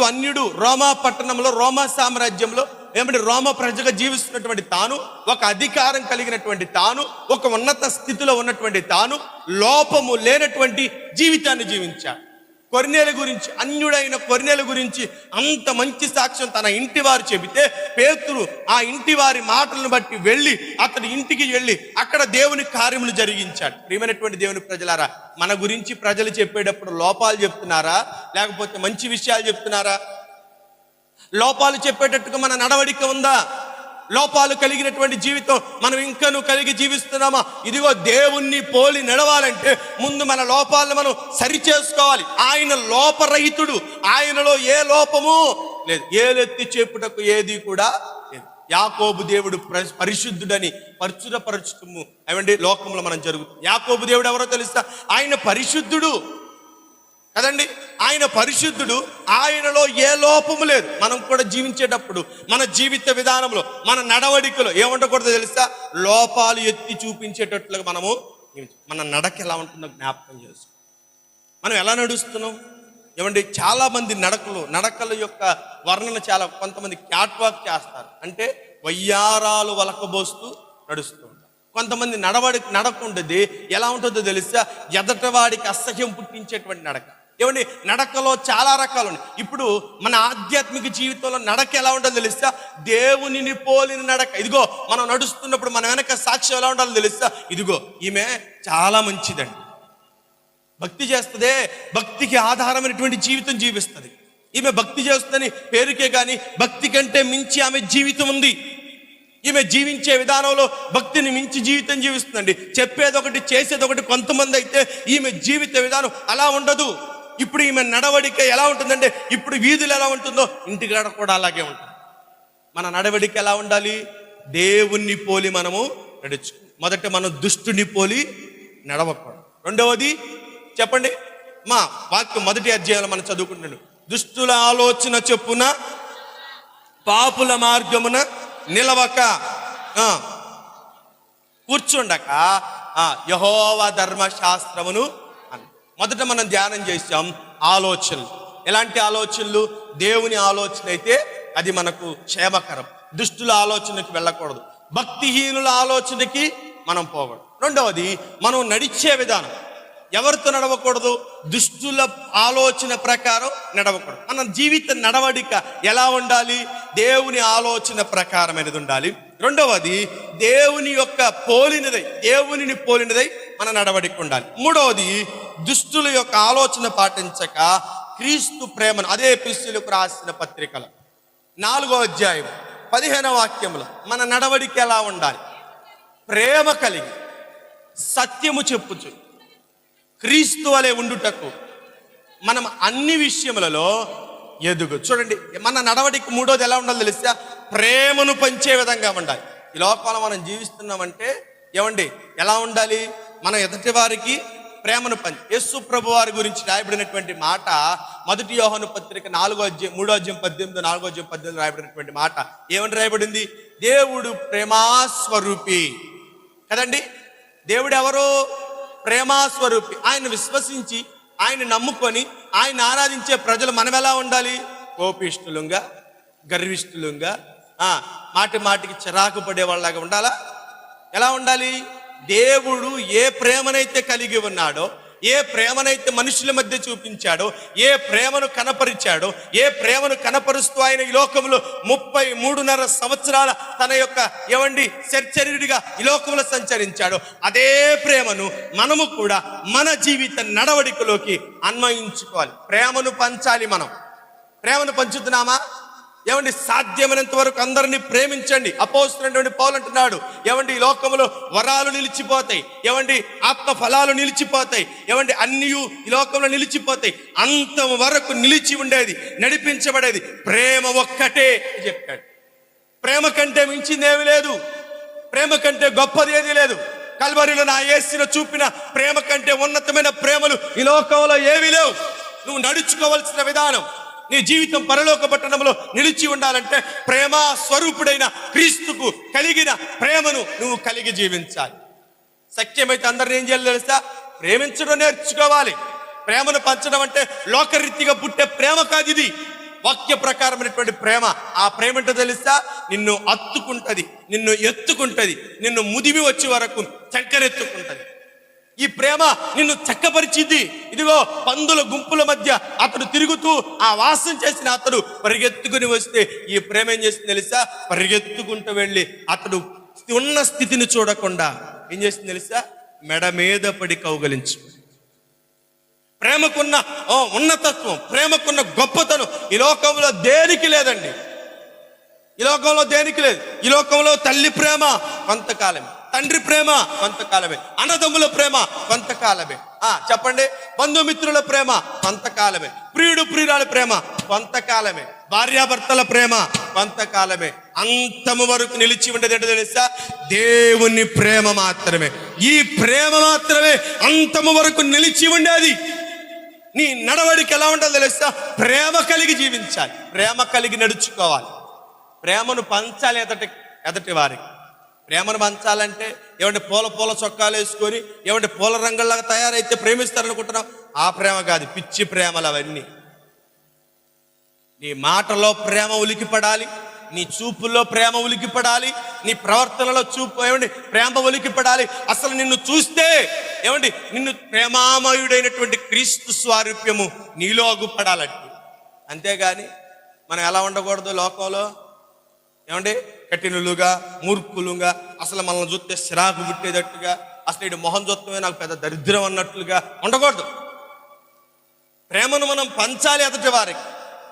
అన్యుడు రోమా పట్టణంలో, రోమా సామ్రాజ్యంలో ఏమంటే రోమా ప్రజగా జీవిస్తున్నటువంటి తాను, ఒక అధికారం కలిగినటువంటి తాను, ఒక ఉన్నత స్థితిలో ఉన్నటువంటి తాను లోపము లేనటువంటి జీవితాన్ని జీవించాడు. కొర్నేలు గురించి, అన్యుడైన కొర్నేలు గురించి అంత మంచి సాక్ష్యం తన ఇంటి వారు చెబితే పేతురు ఆ ఇంటి వారి మాటలను బట్టి వెళ్ళి అతని ఇంటికి వెళ్ళి అక్కడ దేవుని కార్యములు జరిగించాడు. ప్రియమైనటువంటి దేవుని ప్రజలారా, మన గురించి ప్రజలు చెప్పేటప్పుడు లోపాలు చెప్తున్నారా లేకపోతే మంచి విషయాలు చెప్తున్నారా? లోపాలు చెప్పేటట్టుగా మన నడవడిక ఉందా? లోపాలు కలిగినటువంటి జీవితం మనం ఇంకనూ కలిగి జీవిస్తున్నామా? ఇదిగో దేవుణ్ణి పోలి నడవాలంటే ముందు మన లోపాలను మనం సరి చేసుకోవాలి. ఆయన లోపరహితుడు, ఆయనలో ఏ లోపము లేదు, ఏలెత్తి చెప్పుటకు ఏది కూడా లేదు. యాకోబు దేవుడు పరిశుద్ధుడని పరచుటము అవండి లోకంలో మనం జరుగుతుంది. యాకోబు దేవుడు ఎవరో తెలుసా? ఆయన పరిశుద్ధుడు కదండి. ఆయన పరిశుద్ధుడు, ఆయనలో ఏ లోపము లేదు. మనం కూడా జీవించేటప్పుడు మన జీవిత విధానంలో, మన నడవడికలో ఏముండకూడదో తెలుసా? లోపాలు ఎత్తి చూపించేటట్లుగా మనము మన నడక ఎలా ఉంటుందో జ్ఞాపకం చేసుకో. మనం ఎలా నడుస్తున్నాం? ఏమండి, చాలా మంది నడకల యొక్క వర్ణన కొంతమంది క్యాట్ వాక్ చేస్తారు, అంటే వయ్యారాలు వలకబోస్తూ నడుస్తూ ఉంటారు. కొంతమంది నడకుండది ఎలా ఉంటుందో తెలుసా, ఎదటవాడికి అసహ్యం పుట్టించేటువంటి నడక. ఏమండి, నడకలో చాలా రకాలు ఉన్నాయి. ఇప్పుడు మన ఆధ్యాత్మిక జీవితంలో నడక ఎలా ఉంటుందో తెలుసా, దేవునిని పోలిన నడక. ఇదిగో మనం నడుస్తున్నప్పుడు మన వెనక సాక్ష్యం ఎలా ఉండాలో తెలుసా, ఇదిగో ఈమె చాలా మంచిదండి, భక్తి చేస్తుందే, భక్తికి ఆధారమైనటువంటి జీవితం జీవిస్తుంది. ఈమె భక్తి చేస్తుందని పేరుకే కానీ భక్తి కంటే మించి ఆమె జీవితం ఉంది. ఈమె జీవించే విధానంలో భక్తిని మించి జీవితం జీవిస్తుందండి. చెప్పేదొకటి చేసేదొకటి. కొంతమంది అయితే ఈమె జీవిత విధానం అలా ఉండదు. ఇప్పుడు ఈమె నడవడిక ఎలా ఉంటుందంటే, ఇప్పుడు వీధులు ఎలా ఉంటుందో ఇంటికాడ కూడా అలాగే ఉంటుంది. మన నడవడిక ఎలా ఉండాలి, దేవుణ్ణి పోలి మనము నడుచు. మొదట మనం దుష్టుని పోలి నడవకూడదు. రెండవది చెప్పండి, మా వాక్యం మొదటి అధ్యాయంలో మనం చదువుకుంటున్నాడు, దుష్టుల ఆలోచన చొప్పున పాపుల మార్గమున నిలవక కూర్చుండక యెహోవా ధర్మశాస్త్రమును అని. మొదట మనం ధ్యానం చేసాం ఆలోచనలు. ఎలాంటి ఆలోచనలు? దేవుని ఆలోచన అయితే అది మనకు క్షేమకరం. దుష్టుల ఆలోచనకి వెళ్ళకూడదు, భక్తిహీనుల ఆలోచనకి మనం పోకూడదు. రెండవది మనం నడిచే విధానం. ఎవరితో నడవకూడదు? దుష్టుల ఆలోచన ప్రకారం నడవకూడదు. మన జీవిత నడవడిక ఎలా ఉండాలి? దేవుని ఆలోచన ప్రకారమైనది ఉండాలి. రెండవది దేవుని యొక్క దేవునిని పోలినదై మన నడవడిక ఉండాలి. మూడవది దుష్టుల యొక్క ఆలోచన పాటించక క్రీస్తు ప్రేమను, అదే ఎఫెసీయులకు రాసిన పత్రికలో 4వ అధ్యాయం 15వ వాక్యంలో మన నడవడిక ఎలా ఉండాలి? ప్రేమ కలిగి సత్యము చెప్పుచు క్రీస్తు వలె ఉండుటకు మనం అన్ని విషయములలో ఎదుగు. చూడండి, మన నడవడికి మూడోది ఎలా ఉండాలో తెలుసా, ప్రేమను పంచే విధంగా ఉండాలి. ఈ లోకంలో మనం జీవిస్తున్నామంటే ఏమండి ఎలా ఉండాలి? మనం ఎదుటి వారికి ప్రేమను పంచి. యేసు ప్రభు వారి గురించి రాయబడినటువంటి మాట మొదటి యోహాను పత్రిక 3వ అధ్యాయం 18 4వ అధ్యాయం 18 రాయబడినటువంటి మాట ఏమని రాయబడింది? దేవుడు ప్రేమాస్వరూపి కదండి. దేవుడు ఎవరు? ప్రేమాస్వరూపి. ఆయన విశ్వసించి ఆయన నమ్ముకొని ఆయన ఆరాధించే ప్రజలు మనం ఎలా ఉండాలి? కోపిష్ఠులుగా, గర్విష్ఠులుగా, మాటి మాటికి చిరాకు పడేవాళ్ళలాగా ఉండాలా? ఎలా ఉండాలి? దేవుడు ఏ ప్రేమనైతే కలిగి ఉన్నాడో, ఏ ప్రేమనైతే మనుషుల మధ్య చూపించాడో, ఏ ప్రేమను కనపరిచాడో, ఏ ప్రేమను కనపరుస్తూ ఆయన ఈ లోకంలో 33.5 సంవత్సరాల తన యొక్క శరీరుడిగా ఈ లోకంలో సంచరించాడో, అదే ప్రేమను మనము కూడా మన జీవిత నడవడికలోకి అన్వయించుకోవాలి. ప్రేమను పంచాలి. మనం ప్రేమను పంచుతున్నామా? సాధ్యమైనంత వరకు అందరినీ ప్రేమించండి. అపోస్తలుడైన పౌలు అంటున్నాడు, ఈ లోకంలో వరాలు నిలిచిపోతాయి, ఆత్మ ఫలాలు నిలిచిపోతాయి, అన్నీ ఈ లోకంలో నిలిచిపోతాయి. అంత వరకు నిలిచి ఉండేది, నడిపించబడేది ప్రేమ ఒక్కటే చెప్పాడు. ప్రేమ కంటే మించిందేమీ లేదు, ప్రేమ కంటే గొప్పది ఏది లేదు. కల్వరిలో నా యేసును చూపిన ప్రేమ కంటే ఉన్నతమైన ప్రేమలు ఈ లోకంలో ఏమీ లేవు. నువ్వు నడుచుకోవాల్సిన విధానం, నీ జీవితం పరలోక పట్టణంలో నిలిచి ఉండాలంటే ప్రేమ స్వరూపుడైన క్రీస్తుకు కలిగిన ప్రేమను నువ్వు కలిగి జీవించాలి. సత్యమైతే అందరిని ఏం చేయాలి తెలుసా? ప్రేమించడం నేర్చుకోవాలి. ప్రేమను పంచడం అంటే లోకరీతిగా పుట్టే ప్రేమ కాదు, ఇది వాక్య ప్రకారమైనటువంటి ప్రేమ. ఆ ప్రేమ ఏంటో తెలుసా? నిన్ను అత్తుకుంటది, నిన్ను ఎత్తుకుంటది, నిన్ను ముదిమి వచ్చే వరకు చంకరెత్తుకుంటది. ఈ ప్రేమ నిన్ను చక్కపరిచింది. ఇదిగో పందుల గుంపుల మధ్య అతడు తిరుగుతూ ఆ వాసం చేసిన అతడు పరిగెత్తుకుని వస్తే ఈ ప్రేమ ఏం చేసింది తెలుసా? పరిగెత్తుకుంటూ వెళ్ళి అతడు ఉన్న స్థితిని చూడకుండా ఏం చేసింది తెలుసా? మెడ మీద పడి కౌగలించు. ప్రేమకున్న ఉన్నతత్వం, ప్రేమకున్న గొప్పతనం ఈ లోకంలో దేనికి లేదండి. ఈ లోకంలో దేనికి లేదు. ఈ లోకంలో తల్లి ప్రేమ కొంతకాలమే, తండ్రి ప్రేమ కొంతకాలమే, అన్నదమ్ముల ప్రేమ కొంతకాలమే, చెప్పండి, బంధుమిత్రుల ప్రేమ కొంతకాలమే, ప్రియుడు ప్రియురాల ప్రేమ కొంతకాలమే, భార్యాభర్తల ప్రేమ కొంతకాలమే. అంతము వరకు నిలిచి ఉండేది ఏంటో తెలుసా? దేవుని ప్రేమ మాత్రమే. ఈ ప్రేమ మాత్రమే అంతము వరకు నిలిచి ఉండేది. నీ నడవడికి ఎలా ఉంటుందో తెలుసా? ప్రేమ కలిగి జీవించాలి, ప్రేమ కలిగి నడుచుకోవాలి, ప్రేమను పంచాలి ఎదటి వారికి. ప్రేమను పంచాలంటే పూల చొక్కాలు వేసుకొని పూల రంగుల్లాగా తయారైతే ప్రేమిస్తారనుకుంటున్నాం. ఆ ప్రేమ కాదు, పిచ్చి ప్రేమలు అవన్నీ. నీ మాటలో ప్రేమ ఉలికి పడాలి, నీ చూపుల్లో ప్రేమ ఉలికిపడాలి, నీ ప్రవర్తనలో ప్రేమ ఉలికిపడాలి. అసలు నిన్ను చూస్తే నిన్ను ప్రేమామయుడైనటువంటి క్రీస్తు స్వారూప్యము నీలో అగుపడాలంటే. అంతేగాని మనం ఎలా ఉండకూడదు లోకంలో, కఠినులుగా, మూర్ఖులుగా, అసలు మనల్ని చూస్తే సిరాకు పుట్టేటట్టుగా, అసలు ఇటు మొహం చూస్తమే నాకు పెద్ద దరిద్రం అన్నట్లుగా ఉండకూడదు. ప్రేమను మనం పంచాలి ఎదుటి వారికి.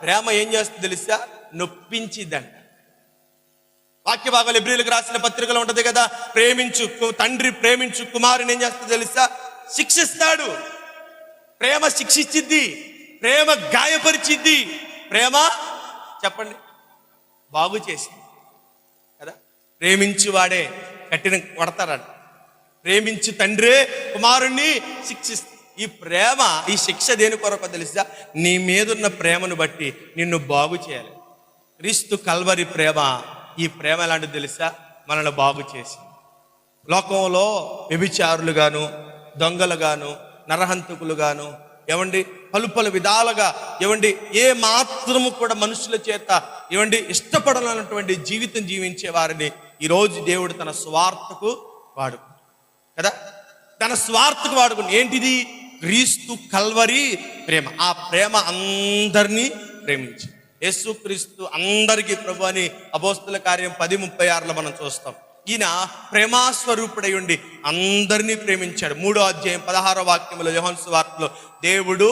ప్రేమ ఏం చేస్తుంది తెలుసా? నొప్పించిద్దంట. వాక్య భాగాలు ఎబ్రీయులకు రాసిన పత్రికలో ఉంటది కదా, తండ్రి ప్రేమించు కుమారుని ఏం చేస్తుంది తెలుసా? శిక్షిస్తాడు. ప్రేమ శిక్షించిద్ది, ప్రేమ గాయపరిచిద్ది, ప్రేమ చెప్పండి బాగు చేసింది కదా. ప్రేమించి వాడే కట్టిన కొడతారంట. ప్రేమించి తండ్రే కుమారుణ్ణి శిక్షిస్తుంది. ఈ ప్రేమ, ఈ శిక్ష దేని కొరకు తెలుసా? నీ మీదున్న ప్రేమను బట్టి నిన్ను బాగు చేయాలి. క్రీస్తు కల్వరి ప్రేమ, ఈ ప్రేమ ఎలాంటిది తెలుసా? మనల్ని బాగు చేసి లోకంలో వ్యభిచారులుగాను, దొంగలుగాను, నరహంతకులుగాను, పలు విధాలుగా ఏ మాత్రము కూడా మనుషుల చేత ఇష్టపడాలన్నటువంటి జీవితం జీవించే వారిని ఈరోజు దేవుడు తన స్వార్థకు వాడుకుంటాడు కదా. తన స్వార్థకు వాడుకుని ఏంటిది? క్రీస్తు కల్వరి ప్రేమ. ఆ ప్రేమ అందరినీ ప్రేమించి, యేసు క్రీస్తు అందరికీ ప్రభు అని అపోస్తుల కార్యం 10:36 మనం చూస్తాం. ఈయన ప్రేమాస్వరూపుడై ఉండి అందరినీ ప్రేమించాడు. 3వ అధ్యాయం 16వ వాక్యంలో యోహాను సువార్తలో దేవుడు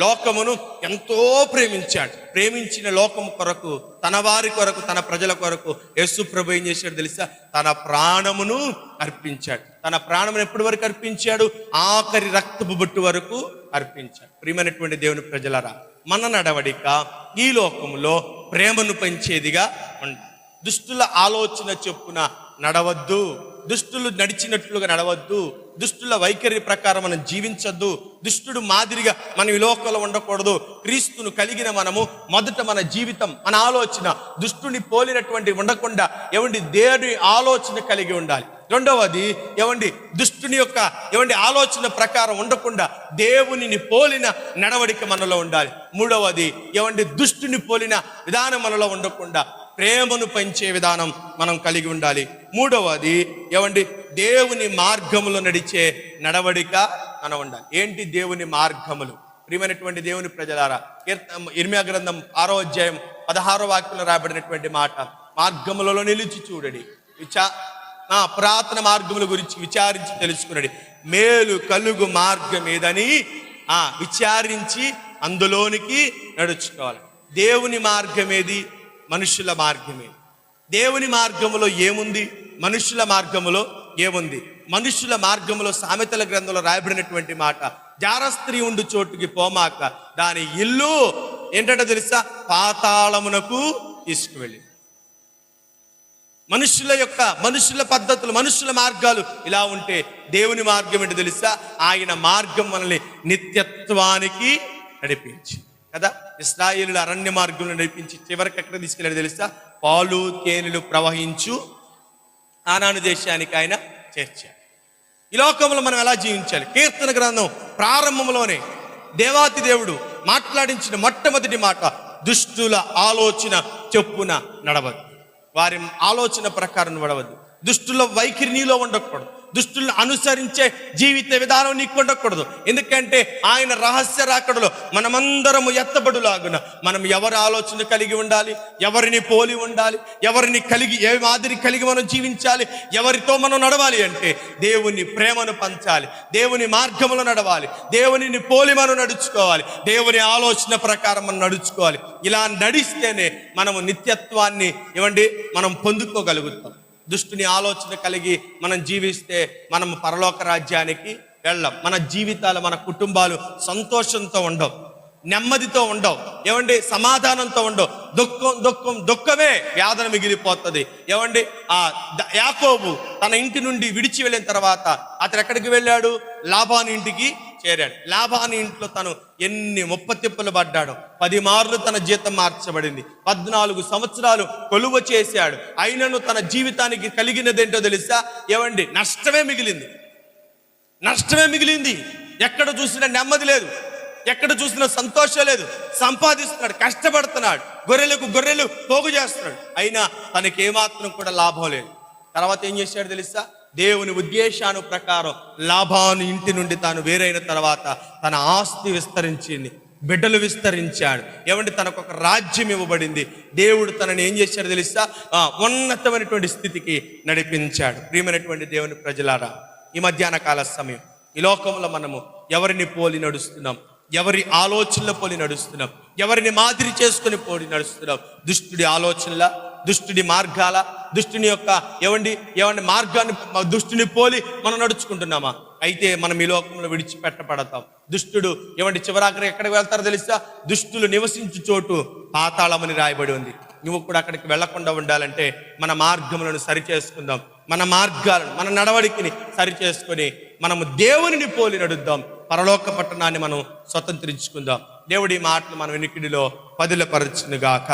లోకమును ఎంతో ప్రేమించాడు. ప్రేమించిన లోకము కొరకు, తన వారి కొరకు, తన ప్రజల కొరకు యేసు ప్రభు ఏం చేశాడు తెలుసా? తన ప్రాణమును అర్పించాడు. తన ప్రాణమును ఎప్పటి వరకు అర్పించాడు? ఆఖరి రక్తపు బొట్టు వరకు అర్పించాడు. ప్రియమైనటువంటి దేవుని ప్రజలరా, మన నడవడిక ఈ లోకములో ప్రేమను పెంచేదిగా ఉండాలి. దుష్టుల ఆలోచన చొప్పున నడవద్దు, దుష్టులు నడిచినట్లుగా నడవద్దు, దుష్టుల వైఖరి ప్రకారం మనం జీవించద్దు, దుష్టుడు మాదిరిగా మనం ఈ లోకంలో ఉండకూడదు. క్రీస్తును కలిగిన మనము మొదట మన జీవితం, మన ఆలోచన దుష్టుని పోలినటువంటి ఉండకుండా దేవుని ఆలోచన కలిగి ఉండాలి. రెండవది దుష్టుని యొక్క ఆలోచన ప్రకారం ఉండకుండా దేవునిని పోలిన నడవడిక మనలో ఉండాలి. మూడవది దుష్టుని పోలిన విధానం మనలో ఉండకుండా ప్రేమను పెంచే విధానం మనం కలిగి ఉండాలి. మూడవది దేవుని మార్గములో నడిచే నడవడిక మనం ఉండాలి. ఏంటి దేవుని మార్గములు? ప్రియమైనటువంటి దేవుని ప్రజలారా, ఇర్మియా గ్రంథం 6వ అధ్యాయం 16వ వాక్యంలో రాబడినటువంటి మాట, మార్గములలో నిలిచి చూడడి, పురాతన మార్గముల గురించి విచారించి తెలుసుకున్నది, మేలు కలుగు మార్గం ఏదని విచారించి అందులోనికి నడుచుకోవాలి. దేవుని మార్గమేది? మనుషుల మార్గమే. దేవుని మార్గములో ఏముంది? మనుషుల మార్గములో ఏముంది? మనుషుల మార్గములో సామెతల గ్రంథంలో రాయబడినటువంటి మాట, జార స్త్రీ ఉండు చోటుకి పోమాక దాని ఇల్లు ఏంటంటే తెలుసా? పాతాళమునకు తీసుకువెళ్ళి. మనుషుల పద్ధతులు, మనుషుల మార్గాలు ఇలా ఉంటే దేవుని మార్గం ఏంటో తెలుసా? ఆయన మార్గం మనల్ని నిత్యత్వానికి నడిపించి కదా. ఇశ్రాయేలుల అరణ్య మార్గంలో నడిపించి చివరికి ఎక్కడ తీసుకెళ్ళాడు తెలుసా? పాలు తేనెలు ప్రవహించు కానాను దేశానికి ఆయన చేర్చాడు. ఈ లోకంలో మనం ఎలా జీవించాలి? కీర్తన గ్రంథం ప్రారంభంలోనే దేవాతి దేవుడు మాట్లాడించిన మొట్టమొదటి మాట, దుష్టుల ఆలోచన చొప్పున నడవద్దు. వారి ఆలోచన ప్రకారం నడవద్దు. దుష్టుల వైఖరి నీలో ఉండకూడదు. దుష్టులను అనుసరించే జీవిత విధానం నీకు ఉండకూడదు. ఎందుకంటే ఆయన రహస్య రాకడలో మనమందరము ఎత్తబడులాగున మనం ఎవరి ఆలోచన కలిగి ఉండాలి, ఎవరిని పోలి ఉండాలి, ఎవరిని కలిగి ఏ మాదిరి కలిగి మనం జీవించాలి, ఎవరితో మనం నడవాలి అంటే దేవుని ప్రేమను పంచాలి, దేవుని మార్గములో నడవాలి, దేవునిని పోలి మనం నడుచుకోవాలి, దేవుని ఆలోచన ప్రకారం మనం నడుచుకోవాలి. ఇలా నడిస్తేనే మనము నిత్యత్వాన్ని మనం పొందుకోగలుగుతాం. దుష్టుని ఆలోచన కలిగి మనం జీవిస్తే మనం పరలోక రాజ్యానికి వెళ్ళం. మన జీవితాలు, మన కుటుంబాలు సంతోషంతో ఉండవు, నెమ్మదితో ఉండవు, సమాధానంతో ఉండవు. దుఃఖమే వేదన మిగిలిపోతుంది. యాకోబు తన ఇంటి నుండి విడిచి వెళ్ళిన తర్వాత అతను ఎక్కడికి వెళ్ళాడు? లాబాను ఇంటికి చేరాడు. లాబాను ఇంట్లో తను ఎన్ని ముప్పతిప్పలు పడ్డాడు. 10 మార్లు తన జీతం మార్చబడింది. 14 సంవత్సరాలు కొలువ చేశాడు. అయినను తన జీవితానికి కలిగినదేంటో తెలుసా? నష్టమే మిగిలింది. ఎక్కడ చూసినా నెమ్మది లేదు, ఎక్కడ చూసినా సంతోషం లేదు. సంపాదిస్తున్నాడు, కష్టపడుతున్నాడు, గొర్రెలు పోగు చేస్తున్నాడు, అయినా తనకి ఏమాత్రం కూడా లాభం లేదు. తర్వాత ఏం చేశాడు తెలుసా? దేవుని ఉద్దేశాను ప్రకారం లాభాను ఇంటి నుండి తాను వేరైన తర్వాత తన ఆస్తి విస్తరించింది, బిడ్డలు విస్తరించాడు. ఏమంటే తనకు ఒక రాజ్యం ఇవ్వబడింది. దేవుడు తనని ఏం చేశాడు తెలుసా? ఉన్నతమైనటువంటి స్థితికి నడిపించాడు. ప్రియమైనటువంటి దేవుని ప్రజలారా, ఈ మధ్యాహ్న కాల సమయం ఈ లోకంలో మనము ఎవరిని పోలి నడుస్తున్నాం? ఎవరి ఆలోచనల పోలి నడుస్తున్నాం? ఎవరిని మాదిరి చేసుకుని పోలి నడుస్తున్నాం? దుష్టుడి ఆలోచనల, దుష్టుడి మార్గాల, దుష్టుని యొక్క ఏవండి మార్గాన్ని, దుష్టుని పోలి మనం నడుచుకుంటున్నామా? అయితే మనం ఈ లోకంలో విడిచిపెట్టబడతాం. దుష్టుడు చివరాఖరి ఎక్కడికి వెళ్తారో తెలుసా? దుష్టులు నివసించు చోటు పాతాళమని రాయబడి ఉంది. నువ్వు కూడా అక్కడికి వెళ్లకుండా ఉండాలంటే మన మార్గములను సరి చేసుకుందాం. మన మార్గాలను, మన నడవడికిని సరి చేసుకొని మనము దేవునిని పోలి నడుద్దాం. పరలోక పట్టణాన్ని మనం స్వతంత్రించుకుందాం. దేవుడి మాటలు మన వినికిడిలో పదిలపరచునుగాక.